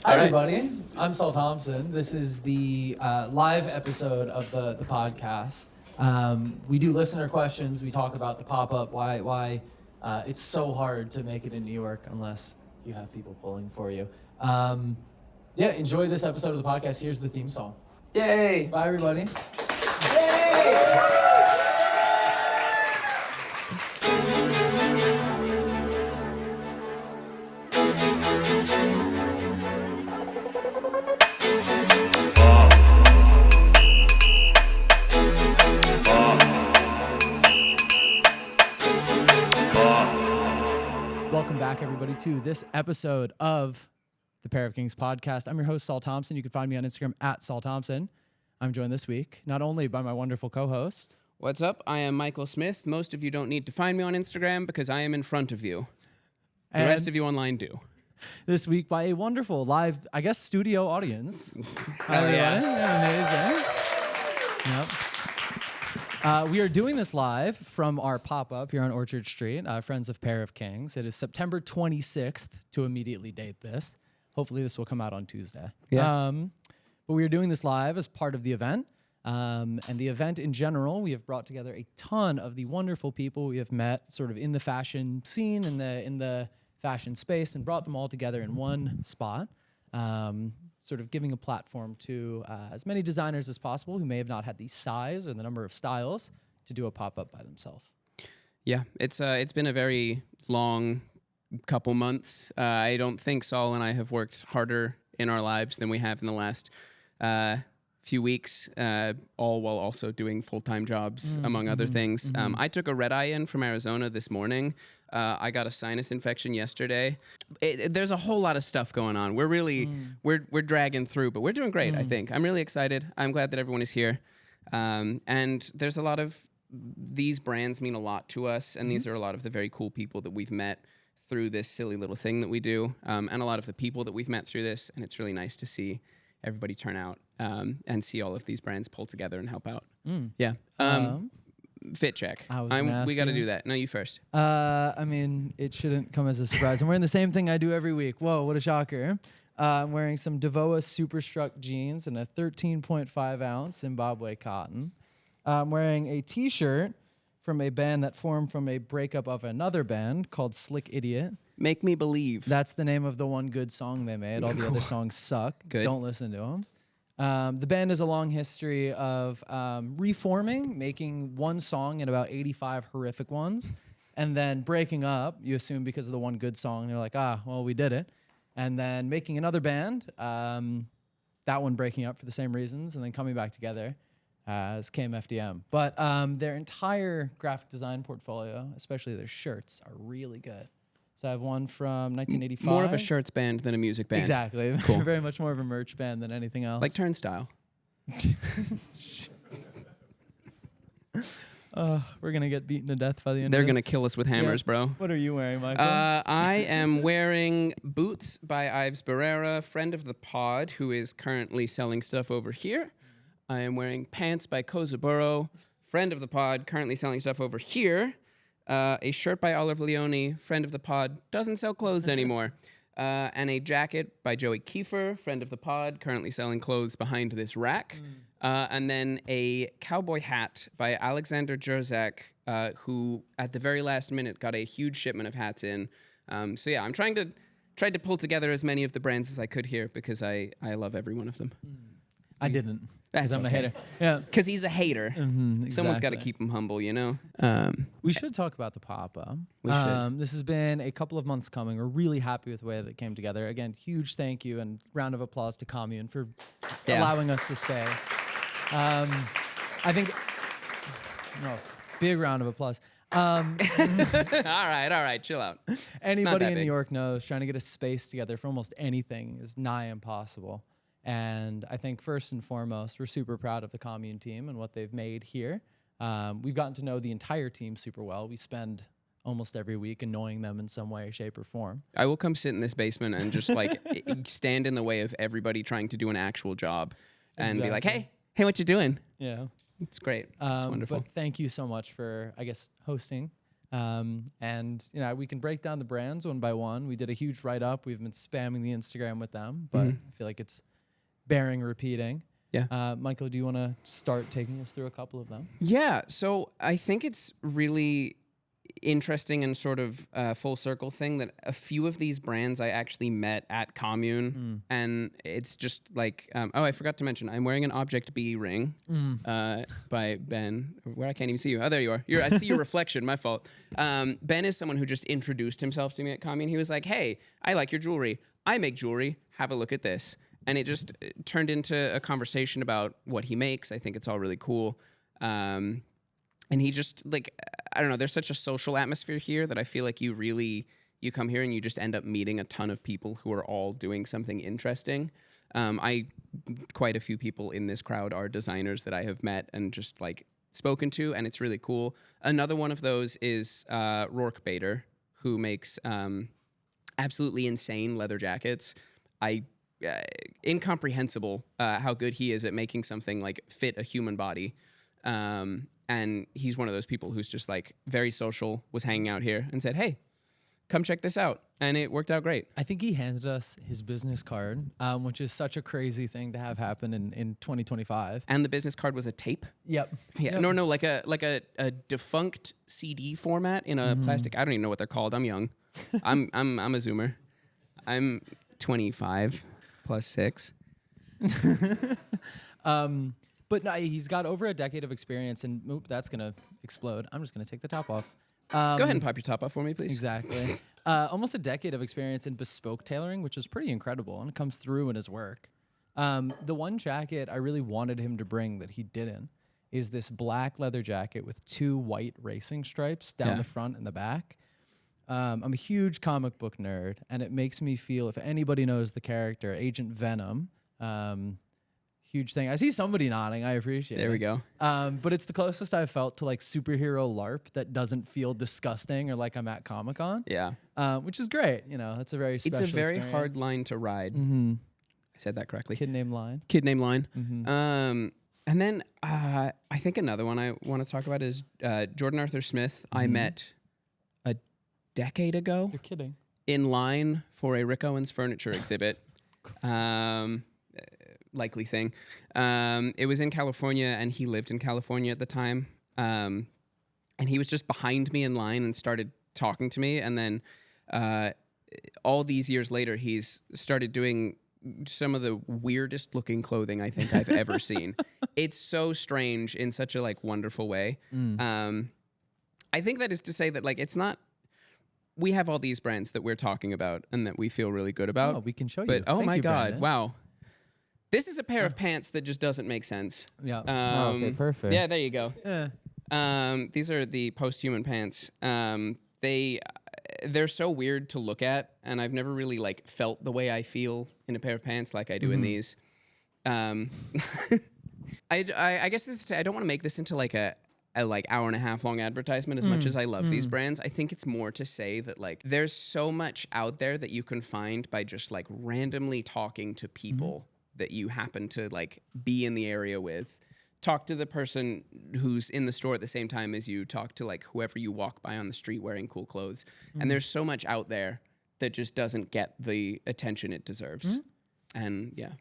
Hi, everybody. I'm Saul Thompson. This is the live episode of the podcast. We do listener questions. We talk about the pop-up, why it's so hard to make it in New York unless you have people pulling for you. Enjoy this episode of the podcast. Here's the theme song. Yay! Bye, everybody. Welcome back, everybody, to this episode of the Pair of Kings podcast. I'm your host, Saul Thompson. You can find me on Instagram at Saul Thompson. I'm joined this week not only by my wonderful co-host. What's up? I am Michael Smith. Most of you don't need to find me on Instagram because I am in front of you. The rest of you online do. This week by a wonderful live, I guess, studio audience. Hell yeah. Amazing. Yep. We are doing this live from our pop-up here on Orchard Street, Friends of Pair of Kings. It is September 26th to immediately date this. Hopefully this will come out on Tuesday. Yeah. But we are doing this live as part of the event. And the event in general, we have brought together a ton of the wonderful people we have met sort of in the fashion scene, in the fashion space, and brought them all together in one spot. Sort of giving a platform to as many designers as possible who may have not had the size or the number of styles to do a pop-up by themselves. Yeah, it's been a very long couple months. I don't think Saul and I have worked harder in our lives than we have in the last few weeks, all while also doing full-time jobs, among other things. I took a red-eye in from Arizona this morning. I got a sinus infection yesterday. There's a whole lot of stuff going on. We're really, we're dragging through, but we're doing great, I think. I'm really excited. I'm glad that everyone is here. And there's a lot of, these brands mean a lot to us, and these are a lot of the very cool people that we've met through this silly little thing that we do, and a lot of the people that we've met through this, and it's really nice to see everybody turn out and see all of these brands pull together and help out. Yeah. Fit check. We got to do that. No, you first. I mean, it shouldn't come as a surprise. I'm wearing the same thing I do every week. Whoa, what a shocker. I'm wearing some Devoa Superstruck jeans and a 13.5 ounce Zimbabwe cotton. I'm wearing a t-shirt from a band that formed from a breakup of another band called Slick Idiot. Make Me Believe. That's the name of the one good song they made. All the other songs suck. Good. Don't listen to them. The band has a long history of reforming, making one song in about 85 horrific ones, and then breaking up, you assume because of the one good song. They're like, well, we did it. And then making another band, that one breaking up for the same reasons, and then coming back together as KMFDM. But their entire graphic design portfolio, especially their shirts, are really good. So I have one from 1985. More of a shirts band than a music band. Exactly. Cool. Very much more of a merch band than anything else. Like Turnstile. We're going to get beaten to death by the end They're of this. going to kill us with hammers, bro. What are you wearing, Michael? I am wearing boots by Ives Barrera, friend of the pod, who is currently selling stuff over here. I am wearing pants by Kozaburo, friend of the pod, currently selling stuff over here. A shirt by Olive Leone, friend of the pod, doesn't sell clothes anymore. And a jacket by Joey Kiefer, friend of the pod, currently selling clothes behind this rack. And then a cowboy hat by Alexander Jerzak, who at the very last minute got a huge shipment of hats in. So yeah, I'm tried to pull together as many of the brands as I could here because I love every one of them. I didn't. That's I'm a okay. hater. Yeah. Because he's a hater. Exactly. Someone's got to keep him humble, you know? We should talk about the pop-up. We should. This has been a couple of months coming. We're really happy with the way that it came together. Again, huge thank you and round of applause to Komune for allowing us the space. I think... No, big round of applause. All right, chill out. Anybody in New York knows trying to get a space together for almost anything is nigh impossible. And I think first and foremost, we're super proud of the Komune team and what they've made here. We've gotten to know the entire team super well. We spend almost every week annoying them in some way, shape, or form. I will come sit in this basement and just like stand in the way of everybody trying to do an actual job and be like, hey, what you doing? Yeah. It's great. It's wonderful. But thank you so much for, I guess, hosting And we can break down the brands one by one. We did a huge write-up. We've been spamming the Instagram with them, but I feel like it's bearing repeating. Yeah. Michael, do you want to start taking us through a couple of them? Yeah. So I think it's really interesting and sort of full circle thing that a few of these brands I actually met at Komune, and it's just like I forgot to mention I'm wearing an Object B ring by Ben, where I can't even see you. Oh, there you are. I see your reflection. My fault. Ben is someone who just introduced himself to me at Komune. He was like, "Hey, I like your jewelry. I make jewelry. Have a look at this." And it just turned into a conversation about what he makes. I think it's all really cool. And he just, like, I don't know, there's such a social atmosphere here that I feel like you come here and you just end up meeting a ton of people who are all doing something interesting. Quite a few people in this crowd are designers that I have met and just, like, spoken to, and it's really cool. Another one of those is Rourke Bader, who makes absolutely insane leather jackets. Incomprehensible how good he is at making something, like, fit a human body. And he's one of those people who's just, like, very social, was hanging out here and said, "Hey, come check this out." And it worked out great. I think he handed us his business card, which is such a crazy thing to have happen in 2025. And the business card was a tape. Yep. Yeah. Yep. No, like a defunct CD format in a plastic. I don't even know what they're called. I'm young. I'm a Zoomer. I'm 25 plus 6. But no, he's got over a decade of experience, and that's going to explode. I'm just going to take the top off. Go ahead and pop your top off for me, please. Exactly. Almost a decade of experience in bespoke tailoring, which is pretty incredible, and it comes through in his work. The one jacket I really wanted him to bring that he didn't is this black leather jacket with 2 white racing stripes down the front and the back. I'm a huge comic book nerd, and it makes me feel, if anybody knows the character, Agent Venom, huge thing. I see somebody nodding. I appreciate it. There we go. But it's the closest I've felt to, like, superhero LARP that doesn't feel disgusting or like I'm at Comic-Con. Yeah. Which is great. It's a very special It's a very experience. hard line to ride. I said that correctly. Kid named Line. Kid name line. And then I think another one I want to talk about is Jordan Arthur Smith. I met a decade ago. You're kidding. In line for a Rick Owens furniture exhibit. Likely thing. It was in California, and he lived in California at the time. And he was just behind me in line and started talking to me. And then all these years later, he's started doing some of the weirdest looking clothing I think I've ever seen. It's so strange in such a, like, wonderful way. I think that is to say that, like, it's not, we have all these brands that we're talking about and that we feel really good about. Oh, we can show you. But oh Thank my you, God, Brandon. wow. This is a pair of pants that just doesn't make sense. Yeah. Okay, perfect. Yeah, there you go. Yeah. These are the post-human pants. They're so weird to look at, and I've never really, like, felt the way I feel in a pair of pants like I do in these. I guess I don't want to make this into, like, a like hour and a half long advertisement as much as I love these brands. I think it's more to say that, like, there's so much out there that you can find by just, like, randomly talking to people that you happen to, like, be in the area with. Talk to the person who's in the store at the same time as you. Talk to, like, whoever you walk by on the street wearing cool clothes. And there's so much out there that just doesn't get the attention it deserves. And yeah.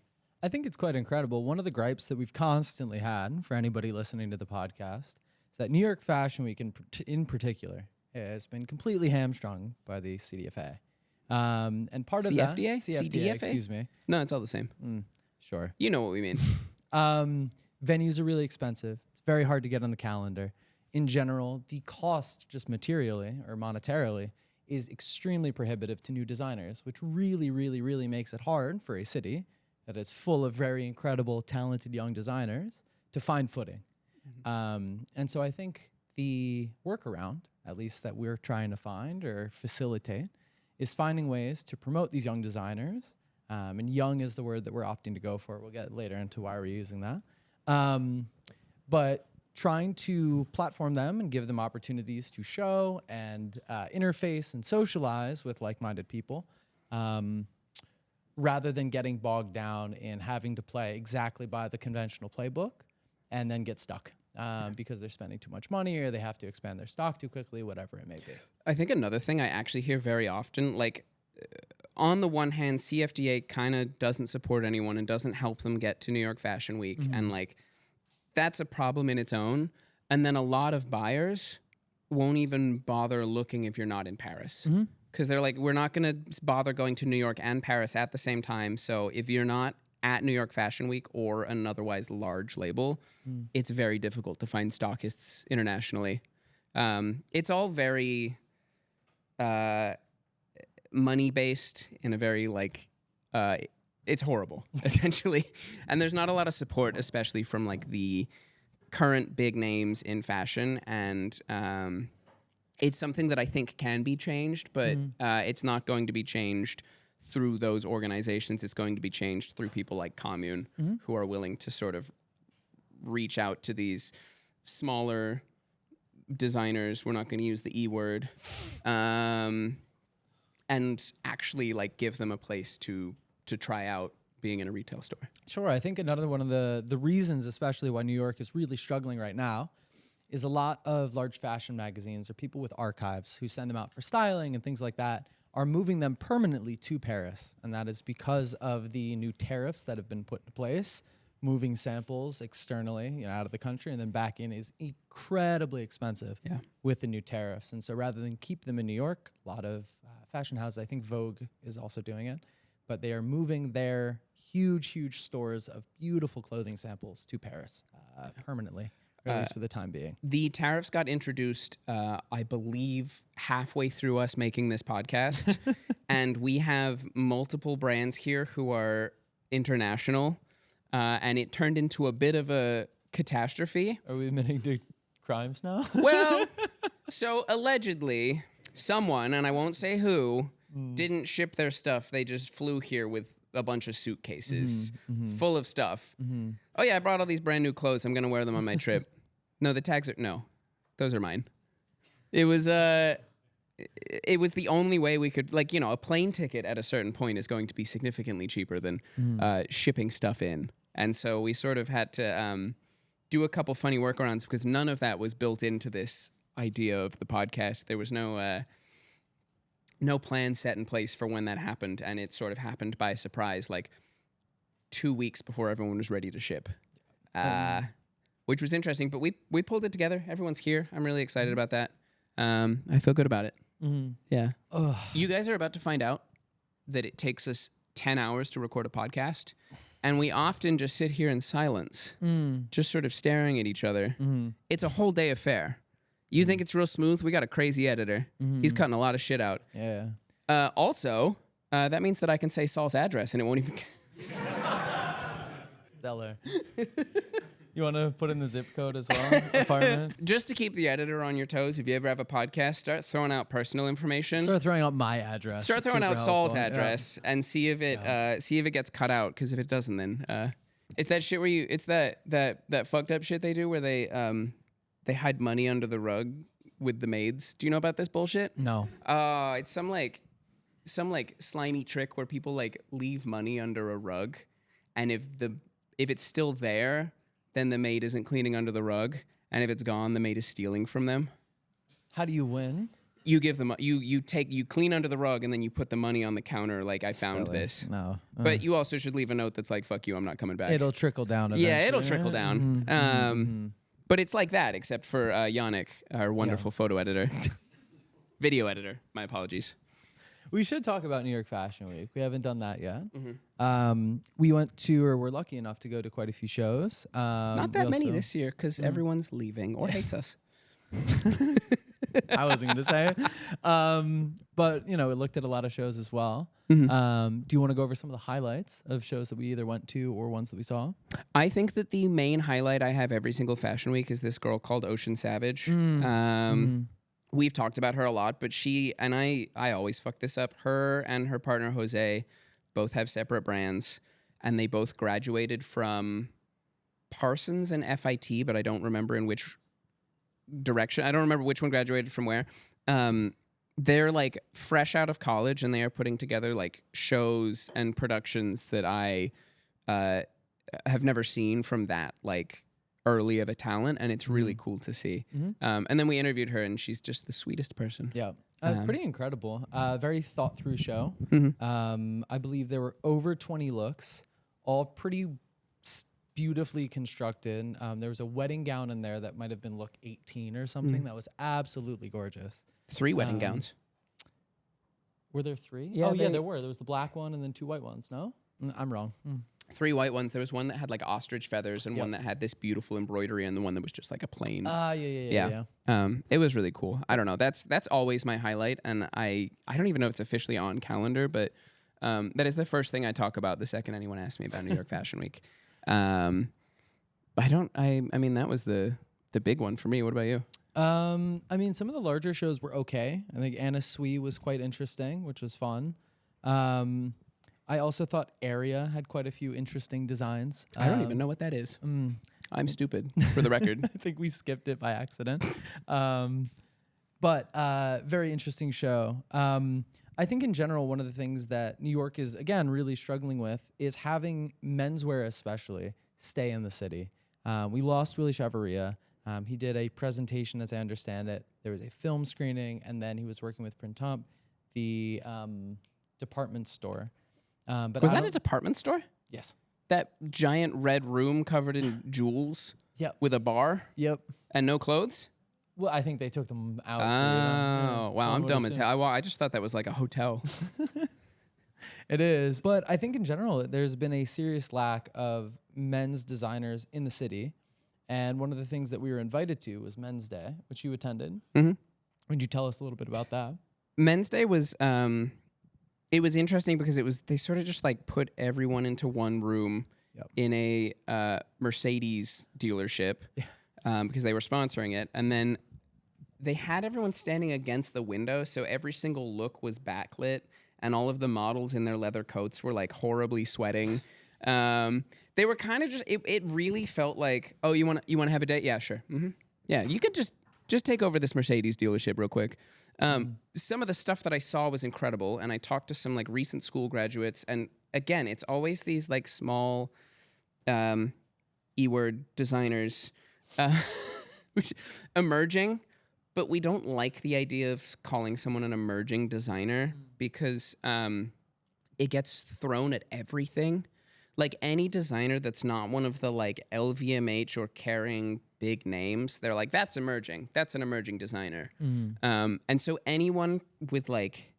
I think it's quite incredible. One of the gripes that we've constantly had for anybody listening to the podcast is that New York Fashion Week in particular has been completely hamstrung by the CDFA. And part of that... CFDA? CFDA, CDFA? excuse me. No, it's all the same. Sure. You know what we mean. Venues are really expensive. It's very hard to get on the calendar. In general, the cost, just materially or monetarily, is extremely prohibitive to new designers, which really, really, really makes it hard for a city that is full of very incredible, talented young designers to find footing. And so I think the workaround, at least that we're trying to find or facilitate, is finding ways to promote these young designers. And young is the word that we're opting to go for. We'll get later into why we're using that. But trying to platform them and give them opportunities to show and interface and socialize with like-minded people, rather than getting bogged down in having to play exactly by the conventional playbook and then get stuck because they're spending too much money or they have to expand their stock too quickly, whatever it may be. I think another thing I actually hear very often, like on the one hand, CFDA kind of doesn't support anyone and doesn't help them get to New York Fashion Week. And like, that's a problem in its own. And then a lot of buyers won't even bother looking if you're not in Paris. Because they're like, we're not going to bother going to New York and Paris at the same time. So if you're not at New York Fashion Week or an otherwise large label, it's very difficult to find stockists internationally. It's all very money-based in a very, like, it's horrible, essentially. And there's not a lot of support, especially from, like, the current big names in fashion. And it's something that I think can be changed, but it's not going to be changed through those organizations. It's going to be changed through people like Komune, who are willing to sort of reach out to these smaller designers. We're not going to use the E word. And actually, like, give them a place to try out being in a retail store. Sure. I think another one of the reasons, especially why New York is really struggling right now, is a lot of large fashion magazines or people with archives who send them out for styling and things like that are moving them permanently to Paris. And that is because of the new tariffs that have been put in place. Moving samples externally, out of the country and then back in is incredibly expensive with the new tariffs. And so rather than keep them in New York, a lot of fashion houses, I think Vogue is also doing it, but they are moving their huge stores of beautiful clothing samples to Paris permanently, or at least for the time being. The tariffs got introduced, I believe, halfway through us making this podcast. And we have multiple brands here who are international. And it turned into a bit of a catastrophe. Are we admitting to crimes now? Well, so allegedly, someone, and I won't say who, didn't ship their stuff. They just flew here with a bunch of suitcases full of stuff. Oh yeah, I brought all these brand new clothes. I'm going to wear them on my trip. No, the tags are, no, those are mine. It was the only way we could, like, a plane ticket at a certain point is going to be significantly cheaper than shipping stuff in. And so we sort of had to do a couple funny workarounds because none of that was built into this idea of the podcast. There was no plan set in place for when that happened, and it sort of happened by surprise, like 2 weeks before everyone was ready to ship, which was interesting. But we pulled it together. Everyone's here. I'm really excited about that. I feel good about it. Yeah. Ugh. You guys are about to find out that it takes us 10 hours to record a podcast, and we often just sit here in silence, just sort of staring at each other. It's a whole day affair. You think it's real smooth? We got a crazy editor. He's cutting a lot of shit out. Yeah. Also, that means that I can say Saul's address, and it won't even... Stellar. You want to put in the zip code as well? Apartment? Just to keep the editor on your toes, if you ever have a podcast, start throwing out personal information. Start throwing out my address. Start throwing out Super Saul's helpful. address and see if it gets cut out. Because if it doesn't, then it's that shit where it's that fucked up shit they do where they hide money under the rug with the maids. Do you know about this bullshit? No. It's some slimy trick where people like leave money under a rug, and if it's still there, then the maid isn't cleaning under the rug, and if it's gone, the maid is stealing from them. How do you win? You give them you clean under the rug, and then you put the money on the counter. Like, I found Stellar. this. No. But you also should leave a note that's like, "Fuck you, I'm not coming back." It'll trickle down eventually. Yeah, it'll trickle down. But it's like that, except for Yannick, our wonderful photo editor, video editor. My apologies. We should talk about New York Fashion Week. We haven't done that yet. We went to, or we're lucky enough to go to quite a few shows. Not that many this year because everyone's leaving or hates us. I wasn't going to say it. But, we looked at a lot of shows as well. Do you want to go over some of the highlights of shows that we either went to or ones that we saw? I think that the main highlight I have every single fashion week is this girl called Ocean Savage. We've talked about her a lot, but she, and I always fuck this up, her and her partner Jose both have separate brands, and they both graduated from Parsons and FIT, but I don't remember in which direction. I don't remember which one graduated from where. They're like fresh out of college, and they are putting together like shows and productions that I have never seen from that like early of a talent, and it's really cool to see. And then we interviewed her, and she's just the sweetest person. Yeah. Pretty incredible. Very thought through show. I believe there were over 20 looks, all pretty beautifully constructed. There was a wedding gown in there that might have been look 18 or something. That was absolutely gorgeous. 3 wedding gowns. Were there 3? Yeah, yeah, there were. There was the black one and then 2 white ones. No? I'm wrong. 3 white ones. There was one that had like ostrich feathers and one that had this beautiful embroidery, and the one that was just like a plain. Yeah. It was really cool. I don't know. That's always my highlight, and I don't even know if it's officially on calendar, but that is the first thing I talk about the second anyone asks me about New York Fashion Week. I mean, that was the big one for me. What about you? I mean, some of the larger shows were okay. I think Anna Sui was quite interesting, which was fun. I also thought Area had quite a few interesting designs. I don't even know what that is. I'm stupid, for the record. I think we skipped it by accident. But very interesting show. I think in general, one of the things that New York is, again, really struggling with is having menswear especially stay in the city. We lost Willie Chavarria. He did a presentation, as I understand it. There was a film screening, and then he was working with Printemps, the department store. But Was that a department store? Yes. That giant red room covered in jewels? Yep. With a bar? Yep. And no clothes? Well, I think they took them out. Oh, wow. I'm dumb as hell. I just thought that was like a hotel. It is. But I think in general, there's been a serious lack of men's designers in the city. And one of the things that we were invited to was Men's Day, which you attended. Would you tell us a little bit about that? Men's Day was... it was interesting because they sort of just like put everyone into one room in a Mercedes dealership because they were sponsoring it. And then they had everyone standing against the window. So every single look was backlit, and all of the models in their leather coats were like horribly sweating. They were kind of just, it really felt like, oh, you want to have a date? Yeah, sure. Yeah, you could just take over this Mercedes dealership real quick. Some of the stuff that I saw was incredible, and I talked to some like recent school graduates, and again, it's always these like small E-word designers which emerging, but we don't like the idea of calling someone an emerging designer because it gets thrown at everything. Like any designer that's not one of the like LVMH or Kering big names, they're like, that's emerging. That's an emerging designer. And so anyone with like,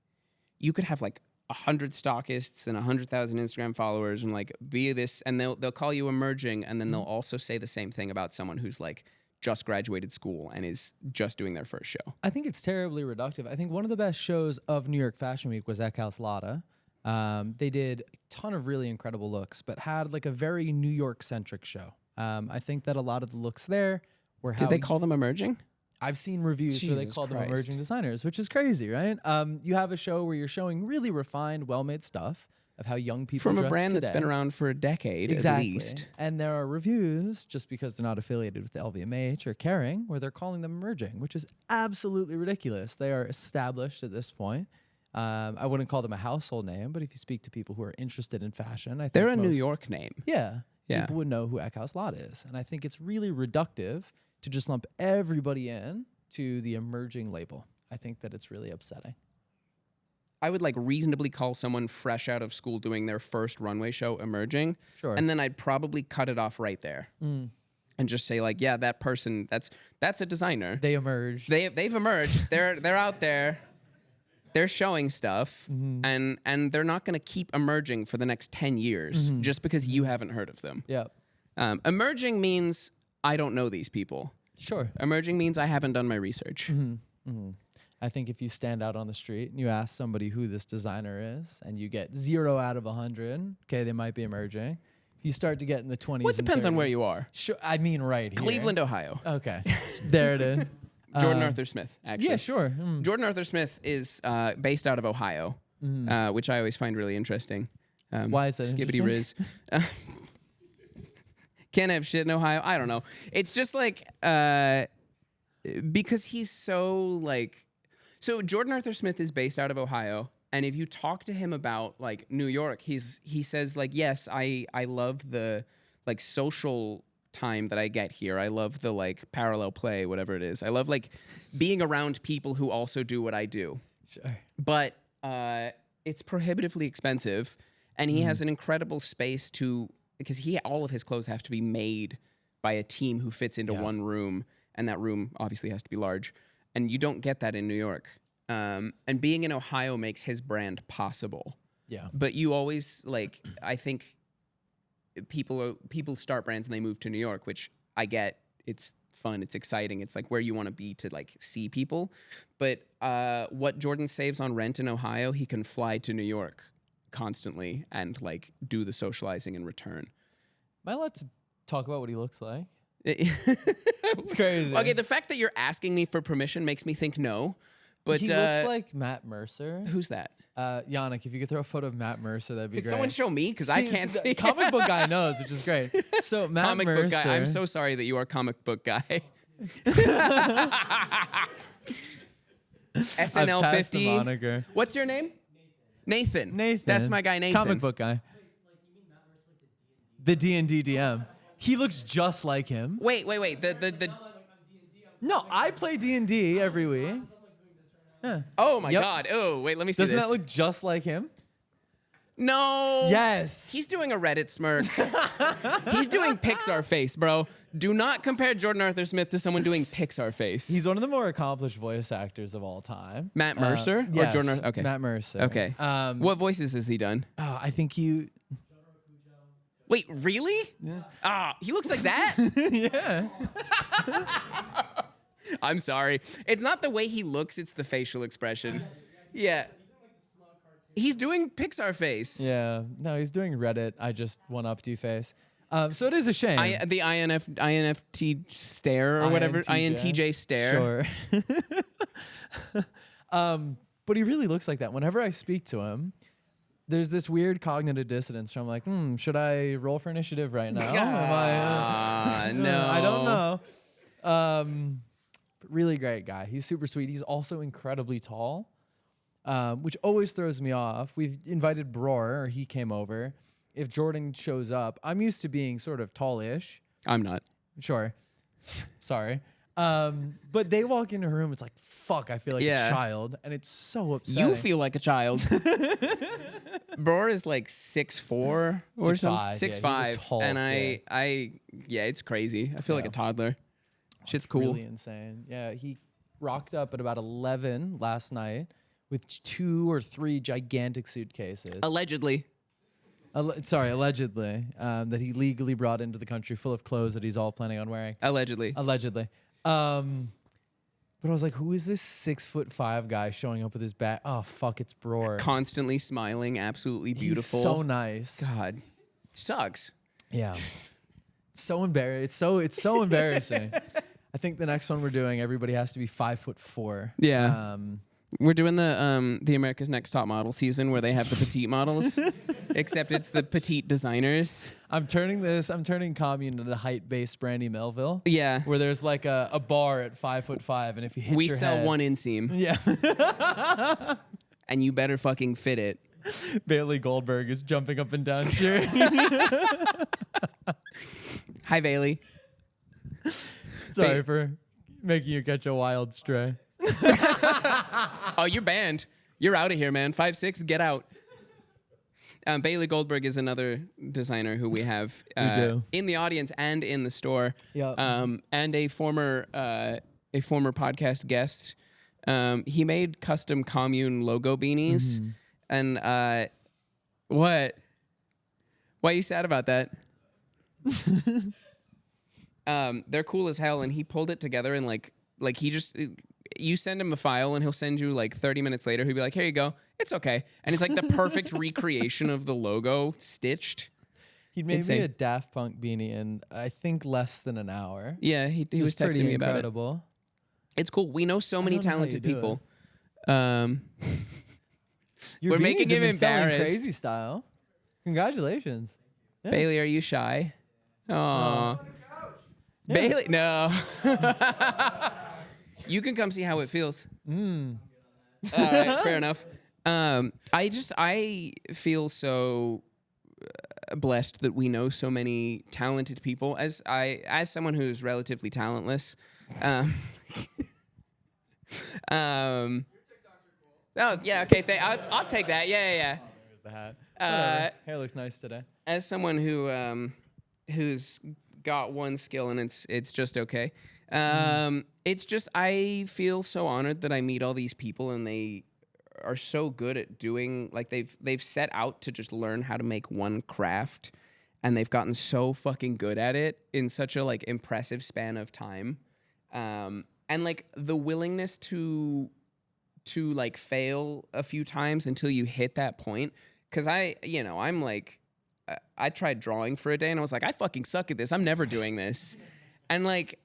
you could have like 100 stockists and 100,000 Instagram followers and like be this, and they'll call you emerging, and then they'll also say the same thing about someone who's like just graduated school and is just doing their first show. I think it's terribly reductive. I think one of the best shows of New York Fashion Week was Eckhouse Lotta. They did a ton of really incredible looks, but had like a very New York-centric show. I think that a lot of the looks there were Did they call them emerging? I've seen reviews where they call them emerging designers, which is crazy, right? You have a show where you're showing really refined, well-made stuff of how young people from dress a brand today. that's been around for a decade at least. And there are reviews, just because they're not affiliated with LVMH or Kering, where they're calling them emerging, which is absolutely ridiculous. They are established at this point. I wouldn't call them a household name, but if you speak to people who are interested in fashion, I think they're a New York name. Yeah. People would know who Eckhouse Lotta is. And I think it's really reductive to just lump everybody in to the emerging label. I think that it's really upsetting. I would like reasonably call someone fresh out of school doing their first runway show emerging. Sure. And then I'd probably cut it off right there. And just say like, yeah, that person, that's a designer. They emerged. They've emerged. They're out there. They're showing stuff, and they're not going to keep emerging for the next 10 years just because you haven't heard of them. Yeah. Emerging means I don't know these people. Sure. Emerging means I haven't done my research. I think if you stand out on the street and you ask somebody who this designer is and you get 0 out of 100, okay, they might be emerging. If you start to get in the 20s Well, it depends on where you are. Sure. I mean right here. Cleveland, Ohio. Okay. There it is. Jordan Arthur Smith, actually. Yeah, sure. Jordan Arthur Smith is based out of Ohio, which I always find really interesting. Why is that Skibbity Riz. Can't have shit in Ohio. I don't know. It's just like because he's so like. So Jordan Arthur Smith is based out of Ohio, and if you talk to him about like New York, he says like, yes, I love the like social time that I get here. I love the like parallel play, whatever it is. I love like being around people who also do what I do. Sure. But it's prohibitively expensive, and he has an incredible space because all of his clothes have to be made by a team who fits into one room, and that room obviously has to be large, and you don't get that in New York. And being in Ohio makes his brand possible. Yeah. But you always I think people start brands and they move to New York, which I get. It's fun, it's exciting, it's like where you want to be to like see people. But what Jordan saves on rent in Ohio, he can fly to New York constantly and like do the socializing in return. Am I allowed to talk about what he looks like? It's crazy. Okay, the fact that you're asking me for permission makes me think no. But he looks like Matt Mercer. Who's that? Yannick, if you could throw a photo of Matt Mercer, that'd be Could great. someone show me? Because I can't see. Comic book guy knows, which is great. So Matt Comic Mercer. book guy. I'm so sorry that you are comic book guy. SNL I've passed 50. the moniker. What's your name? Nathan. Nathan. That's my guy, Nathan. Comic book guy. The D&D DM. He looks just like him. Wait. The No, I play D&D every week. Yeah. Oh my Yep. God. Oh, wait, let me see Doesn't this. that look just like him? No. Yes. He's doing a Reddit smirk. He's doing Pixar face, bro. Do not compare Jordan Arthur Smith to someone doing Pixar face. He's one of the more accomplished voice actors of all time. Matt Mercer or yes, Jordan Arthur? Okay. Matt Mercer. Okay. What voices has he done? I think you. Wait, really? Yeah. He looks like that? Yeah. I'm sorry. It's not the way he looks, it's the facial expression. Yeah. He's doing Pixar face. Yeah. No, he's doing Reddit. I just one up to face. So it is a shame. The INFT stare or whatever. INTJ stare. Sure. But he really looks like that. Whenever I speak to him, there's this weird cognitive dissonance. I'm like, should I roll for initiative right now? No. I don't know. But really great guy. He's super sweet. He's also incredibly tall, which always throws me off. We've invited Bror, or he came over. If Jordan shows up, I'm used to being sort of tallish. I'm not. Sure. Sorry. But they walk into a room, it's like, fuck, I feel like a child. And it's so upsetting. You feel like a child. Bror is like 6'4" or 6'5", something. 6'5". Yeah, he's a tall And it's crazy. I feel like a toddler. Shit's cool. Really insane. Yeah, he rocked up at about 11 last night with 2 or 3 gigantic suitcases. Allegedly. Allegedly. That he legally brought into the country full of clothes that he's all planning on wearing. Allegedly. But I was like, who is this 6'5" guy showing up with his bag? Oh, fuck, it's Bror. Constantly smiling, absolutely beautiful. He's so nice. God. Sucks. Yeah. So embarrassing. It's so embarrassing. I think the next one we're doing, everybody has to be 5'4". Yeah. We're doing the America's Next Top Model season where they have the petite models, except it's the petite designers. I'm turning Komune into height-based Brandy Melville. Yeah. Where there's like a bar at 5'5", and if you hit we your sell head, one inseam. Yeah. And you better fucking fit it. Bailey Goldberg is jumping up and down cheering. Hi, Bailey. Sorry for making you catch a wild stray. Oh, you're banned. You're out of here, man. 5'6", get out. Bailey Goldberg is another designer who we have in the audience and in the store. Yep. And a former podcast guest. He made custom Commune logo beanies. Mm-hmm. And what? Why are you sad about that? They're cool as hell, and he pulled it together and like he just. You send him a file and he'll send you like 30 minutes later. He'll be like, here you go. It's okay. And it's like the perfect recreation of the logo stitched. He made me a Daft Punk beanie in, I think, less than an hour. Yeah, he was texting me about incredible. it. It's cool. We know so many talented people. Your We're making him embarrassed. Crazy style. Congratulations. Yeah. Bailey, are you shy? Aw. Yeah. Bailey, no. You can come see how it feels. All right, fair enough. I feel so blessed that we know so many talented people. As someone who's relatively talentless, oh yeah, okay, I'll take that. Yeah. There's the hat. Whatever. Hair looks nice today. As someone who's got one skill and it's just okay. It's just I feel so honored that I meet all these people and they are so good at doing, like, they've set out to just learn how to make one craft, and they've gotten so fucking good at it in such a like impressive span of time, and like the willingness to like fail a few times until you hit that point. Because I'm like, I tried drawing for a day and I was like, I fucking suck at this. I'm never doing this. And like,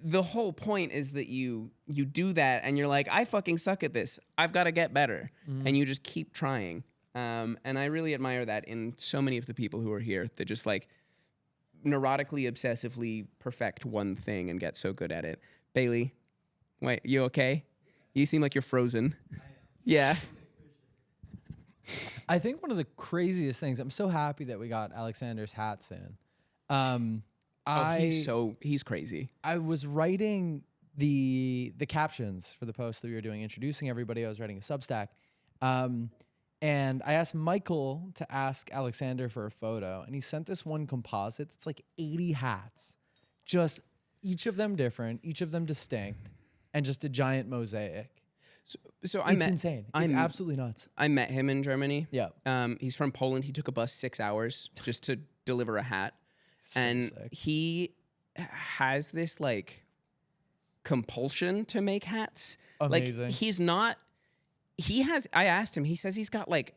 the whole point is that you do that and you're like, I fucking suck at this. I've got to get better. And you just keep trying. And I really admire that in so many of the people who are here that just like neurotically, obsessively perfect one thing and get so good at it. Bailey, wait, you okay? You seem like you're frozen. Yeah. I think one of the craziest things, I'm so happy that we got Alexander's hats in. He's crazy. I was writing the captions for the post that we were doing, introducing everybody. I was writing a Substack. And I asked Michael to ask Alexander for a photo, and he sent this one composite. It's like 80 hats, just each of them different, each of them distinct, and just a giant mosaic. So it's insane. It's absolutely nuts. I met him in Germany. Yeah. He's from Poland. He took a bus 6 hours just to deliver a hat. And sick. He has this like compulsion to make hats. Amazing. I asked him, he says he's got like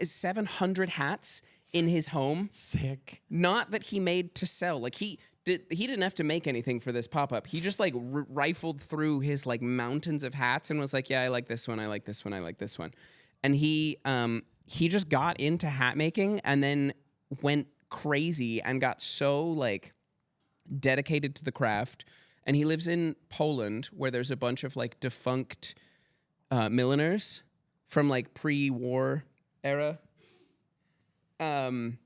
700 hats in his home. Sick. Not that he made to sell. Like he didn't have to make anything for this pop-up. He just like rifled through his like mountains of hats and was like, yeah, I like this one. I like this one. I like this one. And he just got into hat making and then went crazy and got so like dedicated to the craft. And he lives in Poland where there's a bunch of like defunct milliners from like pre-war era. And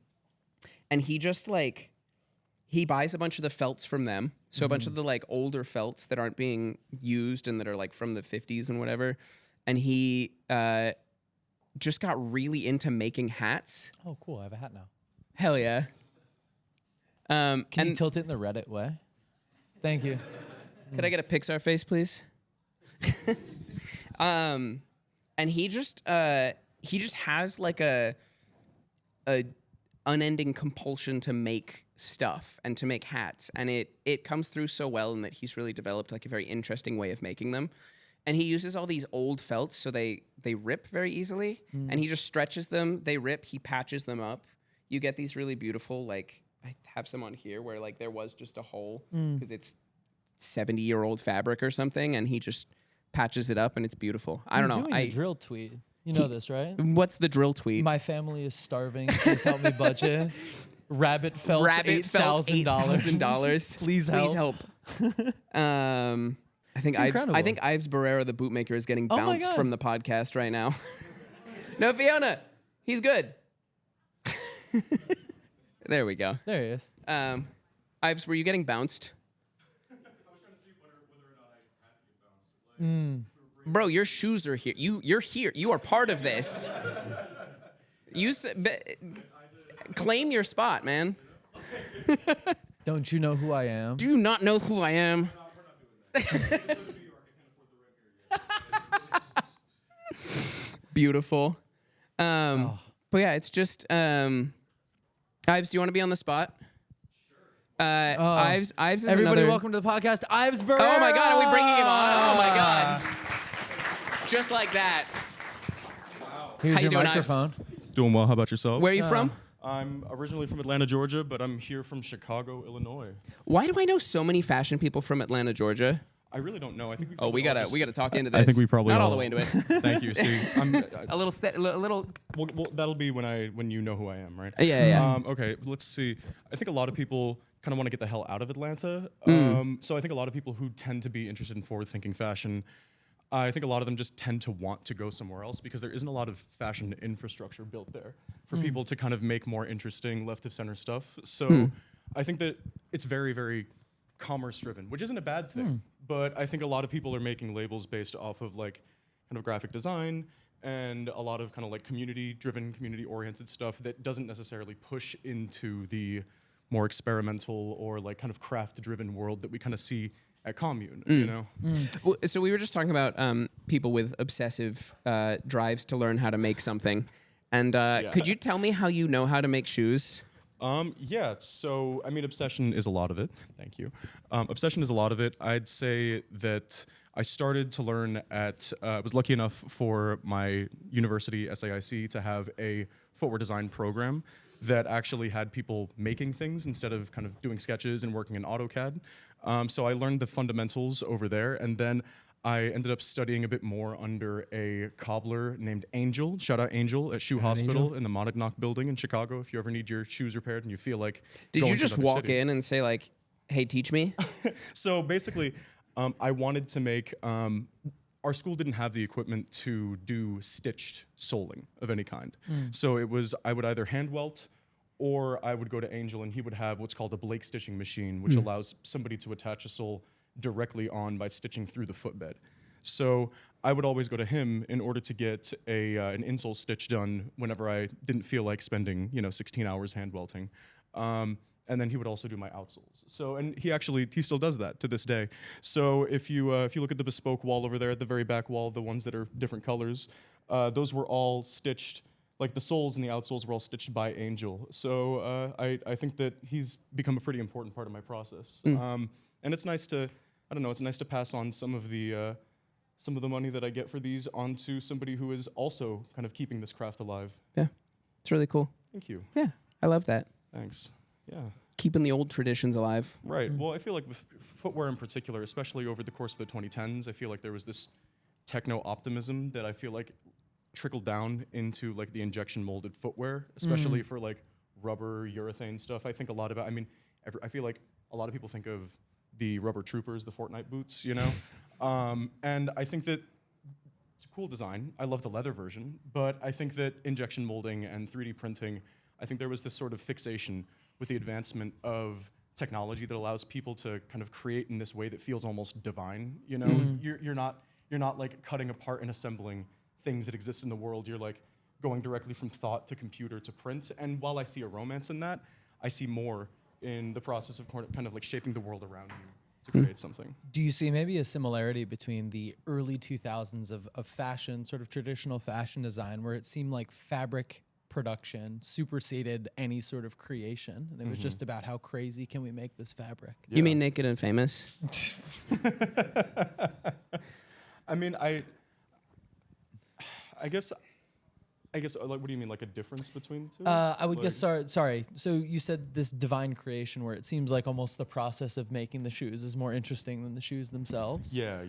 he just like, he buys a bunch of the felts from them. So a bunch of the like older felts that aren't being used and that are like from the 50s and whatever. And he just got really into making hats. Oh, cool. I have a hat now. Hell yeah. Can you tilt it in the Reddit way? Thank you. Could I get a Pixar face, please? And he just has like a unending compulsion to make stuff and to make hats, and it comes through so well in that he's really developed like a very interesting way of making them. And he uses all these old felts so they rip very easily, and he just stretches them, they rip, he patches them up. You get these really beautiful, like, I have some on here where like there was just a hole because it's 70-year-old fabric or something, and he just patches it up and it's beautiful. I don't know. He's doing the drill tweet. You know this, right? What's the drill tweet? My family is starving. Please help me budget. Rabbit felt $8,000. Please help. I think Ives Barrera, the bootmaker, is getting bounced from the podcast right now. No, Fiona, he's good. There we go. There he is. Ives, were you getting bounced? I was trying to see whether or not I had to get bounced. Bro, your shoes are here. You're here. You are part of this. Claim your spot, man. Don't you know who I am? Do you not know who I am? We're not doing that. I live in New York. I can't afford the rent here yet. Beautiful. But yeah, it's just Ives, do you want to be on the spot? Sure. Ives is everybody, another... welcome to the podcast. Ives Barrera. Oh my God, are we bringing him on? Oh my God. Just like that. Wow. Here's How you your doing, microphone. Doing well. How about yourself? Where are you from? I'm originally from Atlanta, Georgia, but I'm here from Chicago, Illinois. Why do I know so many fashion people from Atlanta, Georgia? I really don't know. I think we gotta talk into this. I think we probably not all the way into it. Thank you. See, A little. well, that'll be when you know who I am, right? Yeah. Okay, let's see. I think a lot of people kind of want to get the hell out of Atlanta. So I think a lot of people who tend to be interested in forward-thinking fashion I think a lot of them just tend to want to go somewhere else because there isn't a lot of fashion infrastructure built there for people to kind of make more interesting left of center stuff. So I think that it's very, very commerce driven, which isn't a bad thing. But I think a lot of people are making labels based off of like kind of graphic design and a lot of kind of like community driven, community oriented stuff that doesn't necessarily push into the more experimental or like kind of craft driven world that we kind of see at Komune, you know? Well, so we were just talking about people with obsessive drives to learn how to make something. And could you tell me how you know how to make shoes? Yeah, so I mean, obsession is a lot of it. Thank you. Obsession is a lot of it. I'd say that I started to learn at, I was lucky enough for my university, SAIC, to have a footwear design program that actually had people making things instead of kind of doing sketches and working in AutoCAD. So I learned the fundamentals over there, and then I ended up studying a bit more under a cobbler named Angel. Shout out Angel at Shoe Hospital in the Monadnock building in Chicago. If you ever need your shoes repaired and you feel like Did going you to just another walk city. in and say like, "Hey, teach me"? So basically, I wanted to make. Our school didn't have the equipment to do stitched soling of any kind. So it was I would either hand welt or I would go to Angel and he would have what's called a Blake stitching machine, which allows somebody to attach a sole directly on by stitching through the footbed. So I would always go to him in order to get an insole stitch done whenever I didn't feel like spending 16 hours hand welting. And then he would also do my outsoles. So, and he still does that to this day. So if you look at the bespoke wall over there at the very back wall, the ones that are different colors, those were all stitched. Like the soles and the outsoles were all stitched by Angel. So I think that he's become a pretty important part of my process. And it's nice to, I don't know, it's nice to pass on some of the money that I get for these onto somebody who is also kind of keeping this craft alive. Yeah, it's really cool. Thank you. Yeah, I love that. Thanks. Yeah. Keeping the old traditions alive. Right. Well, I feel like with footwear in particular, especially over the course of the 2010s, I feel like there was this techno optimism that I feel like trickled down into like the injection molded footwear, especially for like rubber, urethane stuff. I think a lot about. I mean, I feel like a lot of people think of the rubber troopers, the Fortnite boots, you know, and I think that it's a cool design. I love the leather version, but I think that injection molding and 3D printing, I think there was this sort of fixation with the advancement of technology that allows people to kind of create in this way that feels almost divine. You know, you're not like cutting apart and assembling things that exist in the world. You're like going directly from thought to computer to print. And while I see a romance in that, I see more in the process of kind of like shaping the world around you to create something. Do you see maybe a similarity between the early 2000s of fashion, sort of traditional fashion design, where it seemed like fabric production superseded any sort of creation, and it was just about how crazy can we make this fabric? You mean Naked and Famous? I mean, I guess like, what do you mean, like a difference between the two? I would guess, sorry. So you said this divine creation where it seems like almost the process of making the shoes is more interesting than the shoes themselves. Yeah.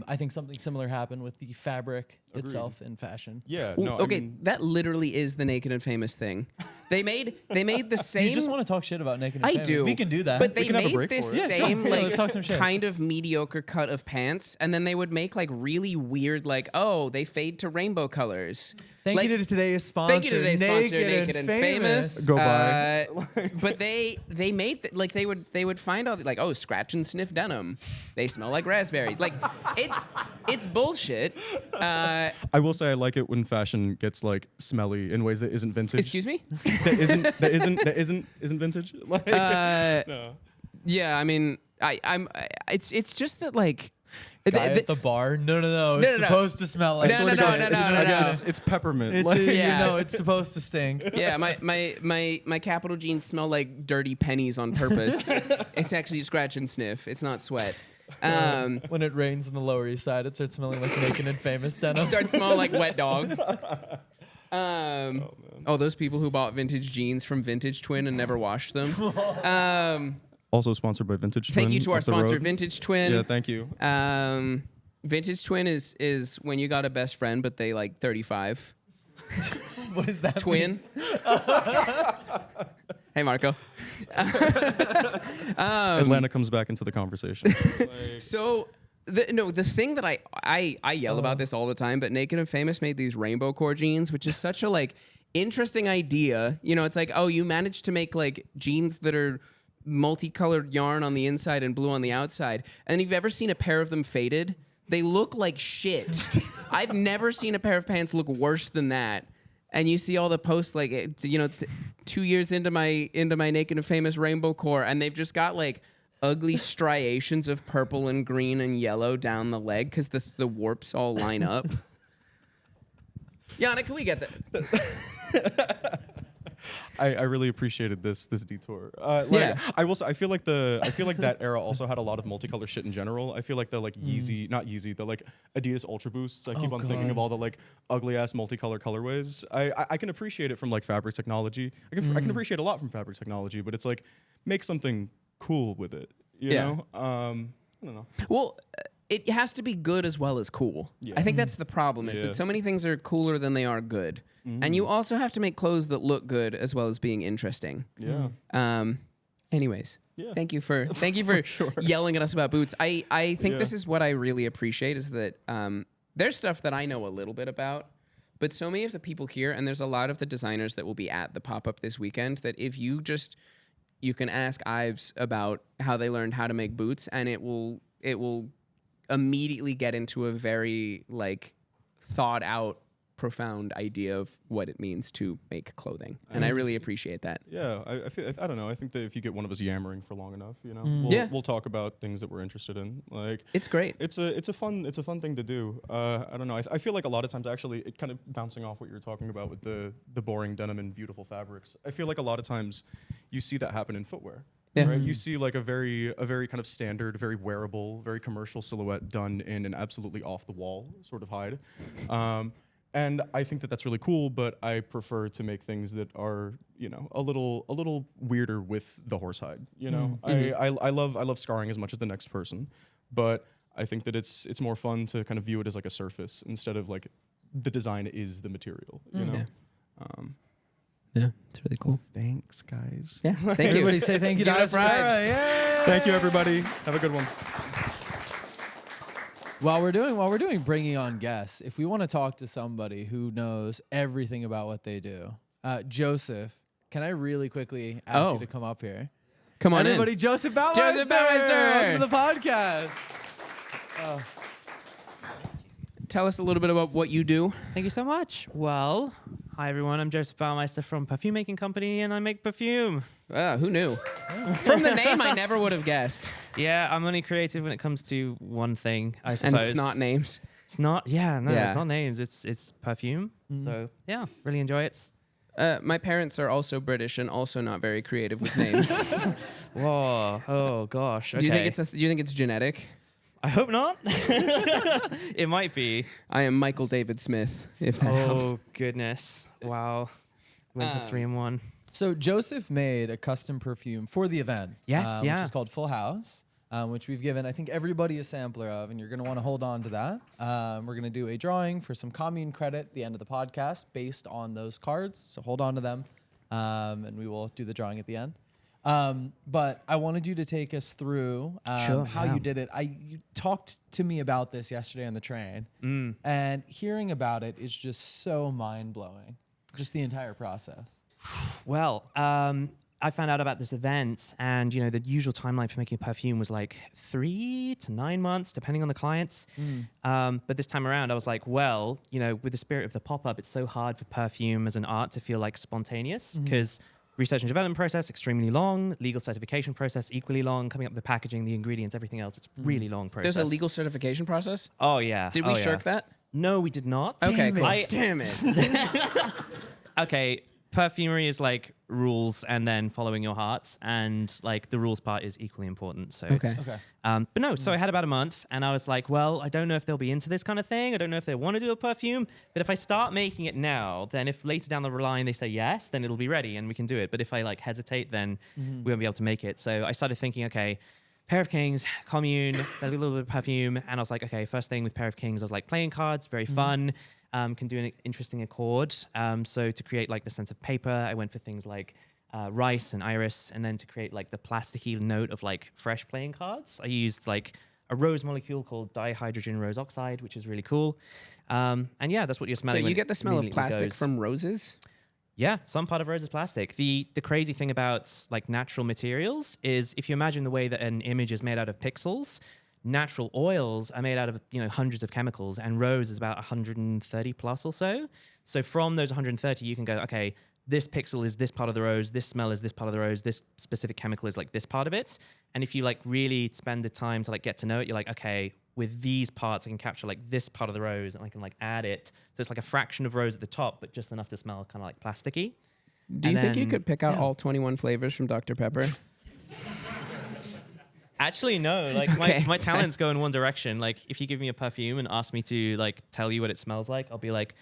I think something similar happened with the fabric itself in fashion. Yeah, Well, no, okay, I mean, that literally is the Naked and Famous thing. They made the Do same. you just want to talk shit about Naked and I Famous? do. We can do that. But they can have a made break this for it. Yeah, sure. same Yeah, like let's talk some shit. kind of mediocre cut of pants, and then they would make like really weird like, oh, they fade to rainbow colors. Thank Like, you to today's sponsor, Thank you to today's sponsor, Naked and Famous. Go buy. But they made like they would find out like, oh, scratch and sniff denim, they smell like raspberries. Like it's bullshit. I will say I like it when fashion gets like smelly in ways that isn't vintage. Excuse me. that isn't vintage. Like, no. Yeah, I mean, it's just that like. Guy at the bar. No. It's no. supposed to smell like. No. It's peppermint. It's Like, Yeah. it's supposed to stink. Yeah, my Capital jeans smell like dirty pennies on purpose. It's actually scratch and sniff. It's not sweat. When it rains on the Lower East Side, it starts smelling like Naked and Famous denim. Starts smelling like wet dog. Those people who bought vintage jeans from Vintage Twin and never washed them. also sponsored by Vintage Twin. Thank you to our up the sponsor, road. Vintage Twin. Yeah, thank you. Vintage Twin is when you got a best friend, but they like 35. What is that? Twin. Hey, Marco. Atlanta comes back into the conversation. Like, So The thing that I yell about this all the time, but Naked and Famous made these rainbow core jeans, which is such a like interesting idea. You know, it's like, oh, you managed to make like jeans that are multicolored yarn on the inside and blue on the outside. And you've ever seen a pair of them faded? They look like shit. I've never seen a pair of pants look worse than that. And you see all the posts like, you know, 2 years into my Naked and Famous rainbow core, and they've just got like ugly striations of purple and green and yellow down the leg because the warps all line up. Yana, can we get that? I really appreciated this detour. Yeah. I will say, I feel like that era also had a lot of multicolor shit in general. I feel like the like Yeezy, not Yeezy, the like Adidas Ultra Boosts. I keep on thinking of all the like ugly ass multicolor colorways. I can appreciate it from like fabric technology. I can appreciate a lot from fabric technology, but it's like make something cool with it. You know? I don't know. Well, it has to be good as well as cool. Yeah. I think that's the problem is that so many things are cooler than they are good. And you also have to make clothes that look good as well as being interesting. Yeah. Anyways, Yeah. thank you for sure. yelling at us about boots. I think this is what I really appreciate is that there's stuff that I know a little bit about, but so many of the people here, and there's a lot of the designers that will be at the pop-up this weekend, that if you can ask Ives about how they learned how to make boots, and it will immediately get into a very like thought out, profound idea of what it means to make clothing, and I really appreciate that. Yeah, I don't know. I think that if you get one of us yammering for long enough, you know, we'll talk about things that we're interested in. Like It's great. It's a fun thing to do. I don't know. I feel like a lot of times actually, it kind of bouncing off what you were talking about with the boring denim and beautiful fabrics. I feel like a lot of times you see that happen in footwear. Yeah. Right? You see like a very kind of standard, very wearable, very commercial silhouette done in an absolutely off the wall sort of hide. And I think that that's really cool, but I prefer to make things that are, you know, a little weirder with the horsehide. You know, I love scarring as much as the next person, but I think that it's more fun to kind of view it as like a surface instead of like the design is the material. You know. Yeah, it's really cool. Thanks, guys. Yeah, thank you. Everybody say thank you to Give it Ives up for Barrera. Ives. Yay! Thank you, everybody. Have a good one. While we're doing bringing on guests, if we want to talk to somebody who knows everything about what they do, Joseph, can I really quickly ask you to come up here? Come on Everybody, in. Joseph Baumeister. Joseph Baumeister. Welcome to the podcast. Tell us a little bit about what you do. Thank you so much. Well, hi everyone. I'm Joseph Baumeister from Perfume Making Co, and I make perfume. Who knew? From the name, I never would have guessed. Yeah, I'm only creative when it comes to one thing, I And suppose. it's not names. It's not. Yeah, no, Yeah. it's not names. It's perfume. So yeah, really enjoy it. My parents are also British and also not very creative with names. Whoa. Oh gosh. Okay. Do you think it's genetic? I hope not. It might be. I am Michael David Smith, if that helps. Oh goodness. Wow. Went for 3 in 1. So Joseph made a custom perfume for the event. Yes, Which yeah. is called Full House, which we've given, I think, everybody a sampler of, and you're going to want to hold on to that. We're going to do a drawing for some Komune credit at the end of the podcast based on those cards, so hold on to them, and we will do the drawing at the end. But I wanted you to take us through how you did it. You talked to me about this yesterday on the train, and hearing about it is just so mind-blowing, just the entire process. Well, I found out about this event, and you know the usual timeline for making a perfume was like 3 to 9 months, depending on the clients. But this time around, I was like, well, you know, with the spirit of the pop-up, it's so hard for perfume as an art to feel like spontaneous because research and development process extremely long, legal certification process equally long, coming up with the packaging, the ingredients, everything else. It's really long process. There's a legal certification process? Oh yeah. Did we shirk that? No, we did not. Okay, cool. Damn it. Okay, perfumery is like rules and then following your heart, and like the rules part is equally important. So Okay. but no, so I had about a month, and I was like, well, I don't know if they'll be into this kind of thing. I don't know if they want to do a perfume, but if I start making it now, then if later down the line they say yes, then it'll be ready and we can do it. But if I like hesitate, then we won't be able to make it. So I started thinking, okay, Pair of Kings, Commune, a little bit of perfume, and I was like, okay, first thing with Pair of Kings, I was like, playing cards, very fun, can do an interesting accord. So to create like the sense of paper, I went for things like rice and iris, and then to create like the plasticky note of like fresh playing cards, I used like a rose molecule called dihydrogen rose oxide, which is really cool. And yeah, that's what you're So smelling. you when get it the smell of immediately plastic goes. from roses? Yeah, some part of rose is plastic. The crazy thing about like natural materials is if you imagine the way that an image is made out of pixels, natural oils are made out of hundreds of chemicals, and rose is about 130 plus or so. So from those 130, you can go, okay, this pixel is this part of the rose, this smell is this part of the rose, this specific chemical is like this part of it. And if you like really spend the time to like get to know it, you're like, okay, with these parts, I can capture like this part of the rose and I can like add it. So it's like a fraction of rose at the top, but just enough to smell kind of like plasticky. Do you And think you then- could pick out yeah. all 21 flavors from Dr. Pepper? Actually, no. Like Okay. my talents go in one direction. Like if you give me a perfume and ask me to like tell you what it smells like, I'll be like,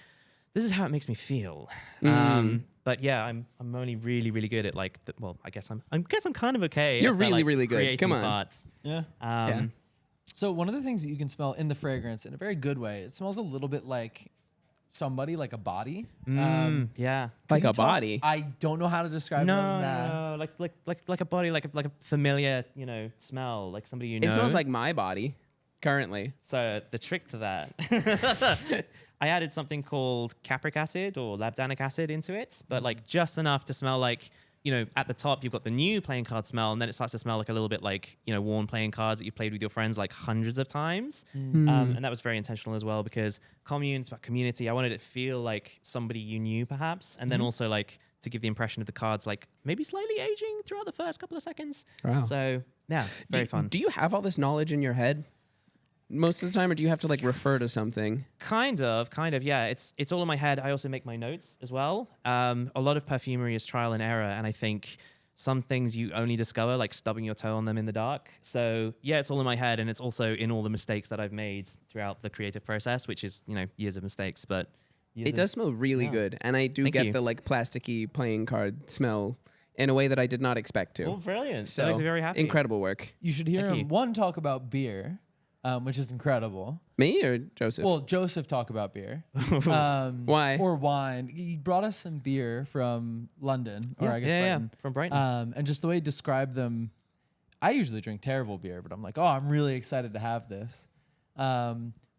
this is how it makes me feel. But yeah, I'm only really, really good at like, I guess I'm kind of okay. You're at that, really, like, really good. creating Come on. Parts. Yeah. Yeah. So one of the things that you can smell in the fragrance in a very good way, it smells a little bit like somebody, like a body. Yeah. Could Like you a talk- body? I don't know how to describe it other than that. No, like a body, like a familiar, smell, like somebody you know. It smells like my body currently. So the trick to that, I added something called capric acid or labdanic acid into it, but like just enough to smell like, at the top you've got the new playing card smell, and then it starts to smell like a little bit like, worn playing cards that you played with your friends like hundreds of times. And that was very intentional as well because commune, it's about community. I wanted it to feel like somebody you knew perhaps, and then also like to give the impression of the cards like maybe slightly aging throughout the first couple of seconds. Wow. So yeah, very fun. Do you have all this knowledge in your head most of the time, or do you have to like refer to something? Kind of, yeah. It's all in my head. I also make my notes as well. A lot of perfumery is trial and error, and I think some things you only discover like stubbing your toe on them in the dark. So yeah, it's all in my head, and it's also in all the mistakes that I've made throughout the creative process, which is years of mistakes. But It does smell really good, and I do Thank get you. the like plasticky playing card smell in a way that I did not expect to. Oh, brilliant! So That makes me very happy. incredible work. You should hear Thank him you. one talk about beer, which is incredible. Me or Joseph? Well, Joseph talk about beer. Why? Or wine. He brought us some beer from London, or I guess Brighton. from Brighton. And just the way he described them, I usually drink terrible beer, but I'm like, oh, I'm really excited to have this.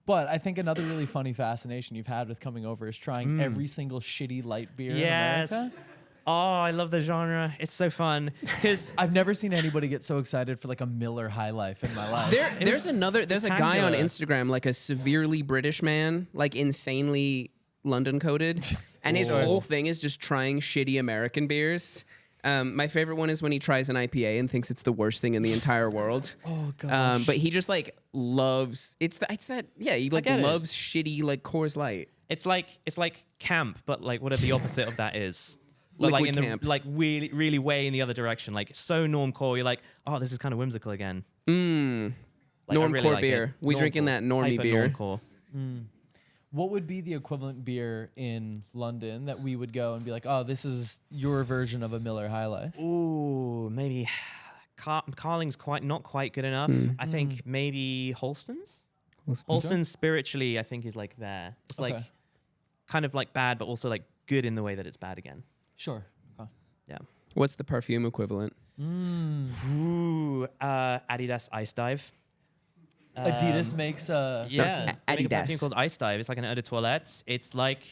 But I think another really funny fascination you've had with coming over is trying every single shitty light beer in America. Yes. Oh, I love the genre. It's so fun because I've never seen anybody get so excited for like a Miller High Life in my life. There's a guy on spectacular. Instagram, like a severely British man, like insanely London coded, and his whole thing is just trying shitty American beers. My favorite one is when he tries an IPA and thinks it's the worst thing in the entire world. Oh gosh. But he just like loves he like get it. loves shitty like Coors Light. it's like camp, but like whatever the opposite of that is. But like Liquid in camp. the like really really way in the other direction. Like so normcore. You're like, oh, this is kind of whimsical again. Like, I Normcore really like beer. it. We drinking that normie Hyper beer. Normcore. What would be the equivalent beer in London that we would go and be like, oh, this is your version of a Miller High Life? Ooh, maybe Carling's not quite good enough. I think maybe Holston's. Holston's spiritually, I think, is like there. It's like Okay. kind of like bad, but also like good in the way that it's bad again. Sure. Okay. Yeah. What's the perfume equivalent? Ooh, Adidas Ice Dive. Adidas makes a. Yeah, they make a perfume Adidas. called Ice Dive. It's like an eau de toilette. It's like,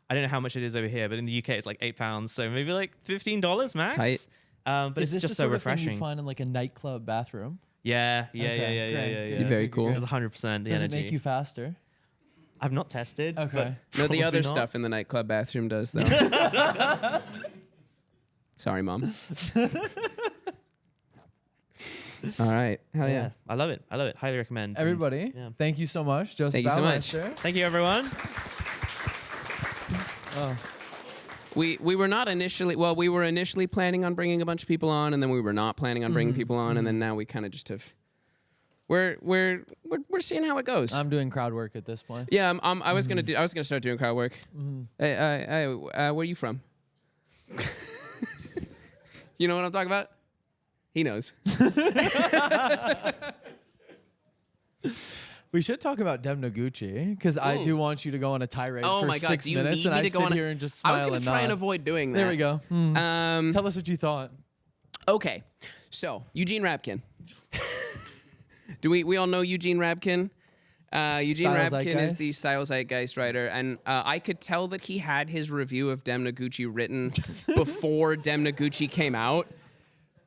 I don't know how much it is over here, but in the UK it's like £8, so maybe like $15 max. Tight. But Is it's this just the so sort of thing refreshing. you find in like a nightclub bathroom? Yeah, Okay, great, good. Very cool. It's 100% the Does energy. it make you faster? I've not tested. Okay. but No, probably the other not. stuff in the nightclub bathroom does though. Sorry, Mom. All right. Hell yeah. I love it. Highly recommend. And, Everybody, yeah. thank you so much, Joseph Thank you so much. Baumeister. Thank you, everyone. Oh. We were not initially, well, we were initially planning on bringing a bunch of people on, and then we were not planning on bringing people on, and then now we kind of just have. We're seeing how it goes. I'm doing crowd work at this point. Yeah, I was gonna start doing crowd work. Hey, where are you from? You know what I'm talking about? He knows. We should talk about Dem Noguchi because I do want you to go on a tirade Oh for my God, 6 do you minutes, need and me I to go sit on a- here and just I smile was gonna and try and nod. avoid doing that. There we go. Tell us what you thought. Okay, so Eugene Rapkin. Do we all know Eugene Rabkin? Eugene Style Rabkin is Zeitgeist? the Style Zeitgeist writer, and I could tell that he had his review of Demna Gucci written before Demna Gucci came out,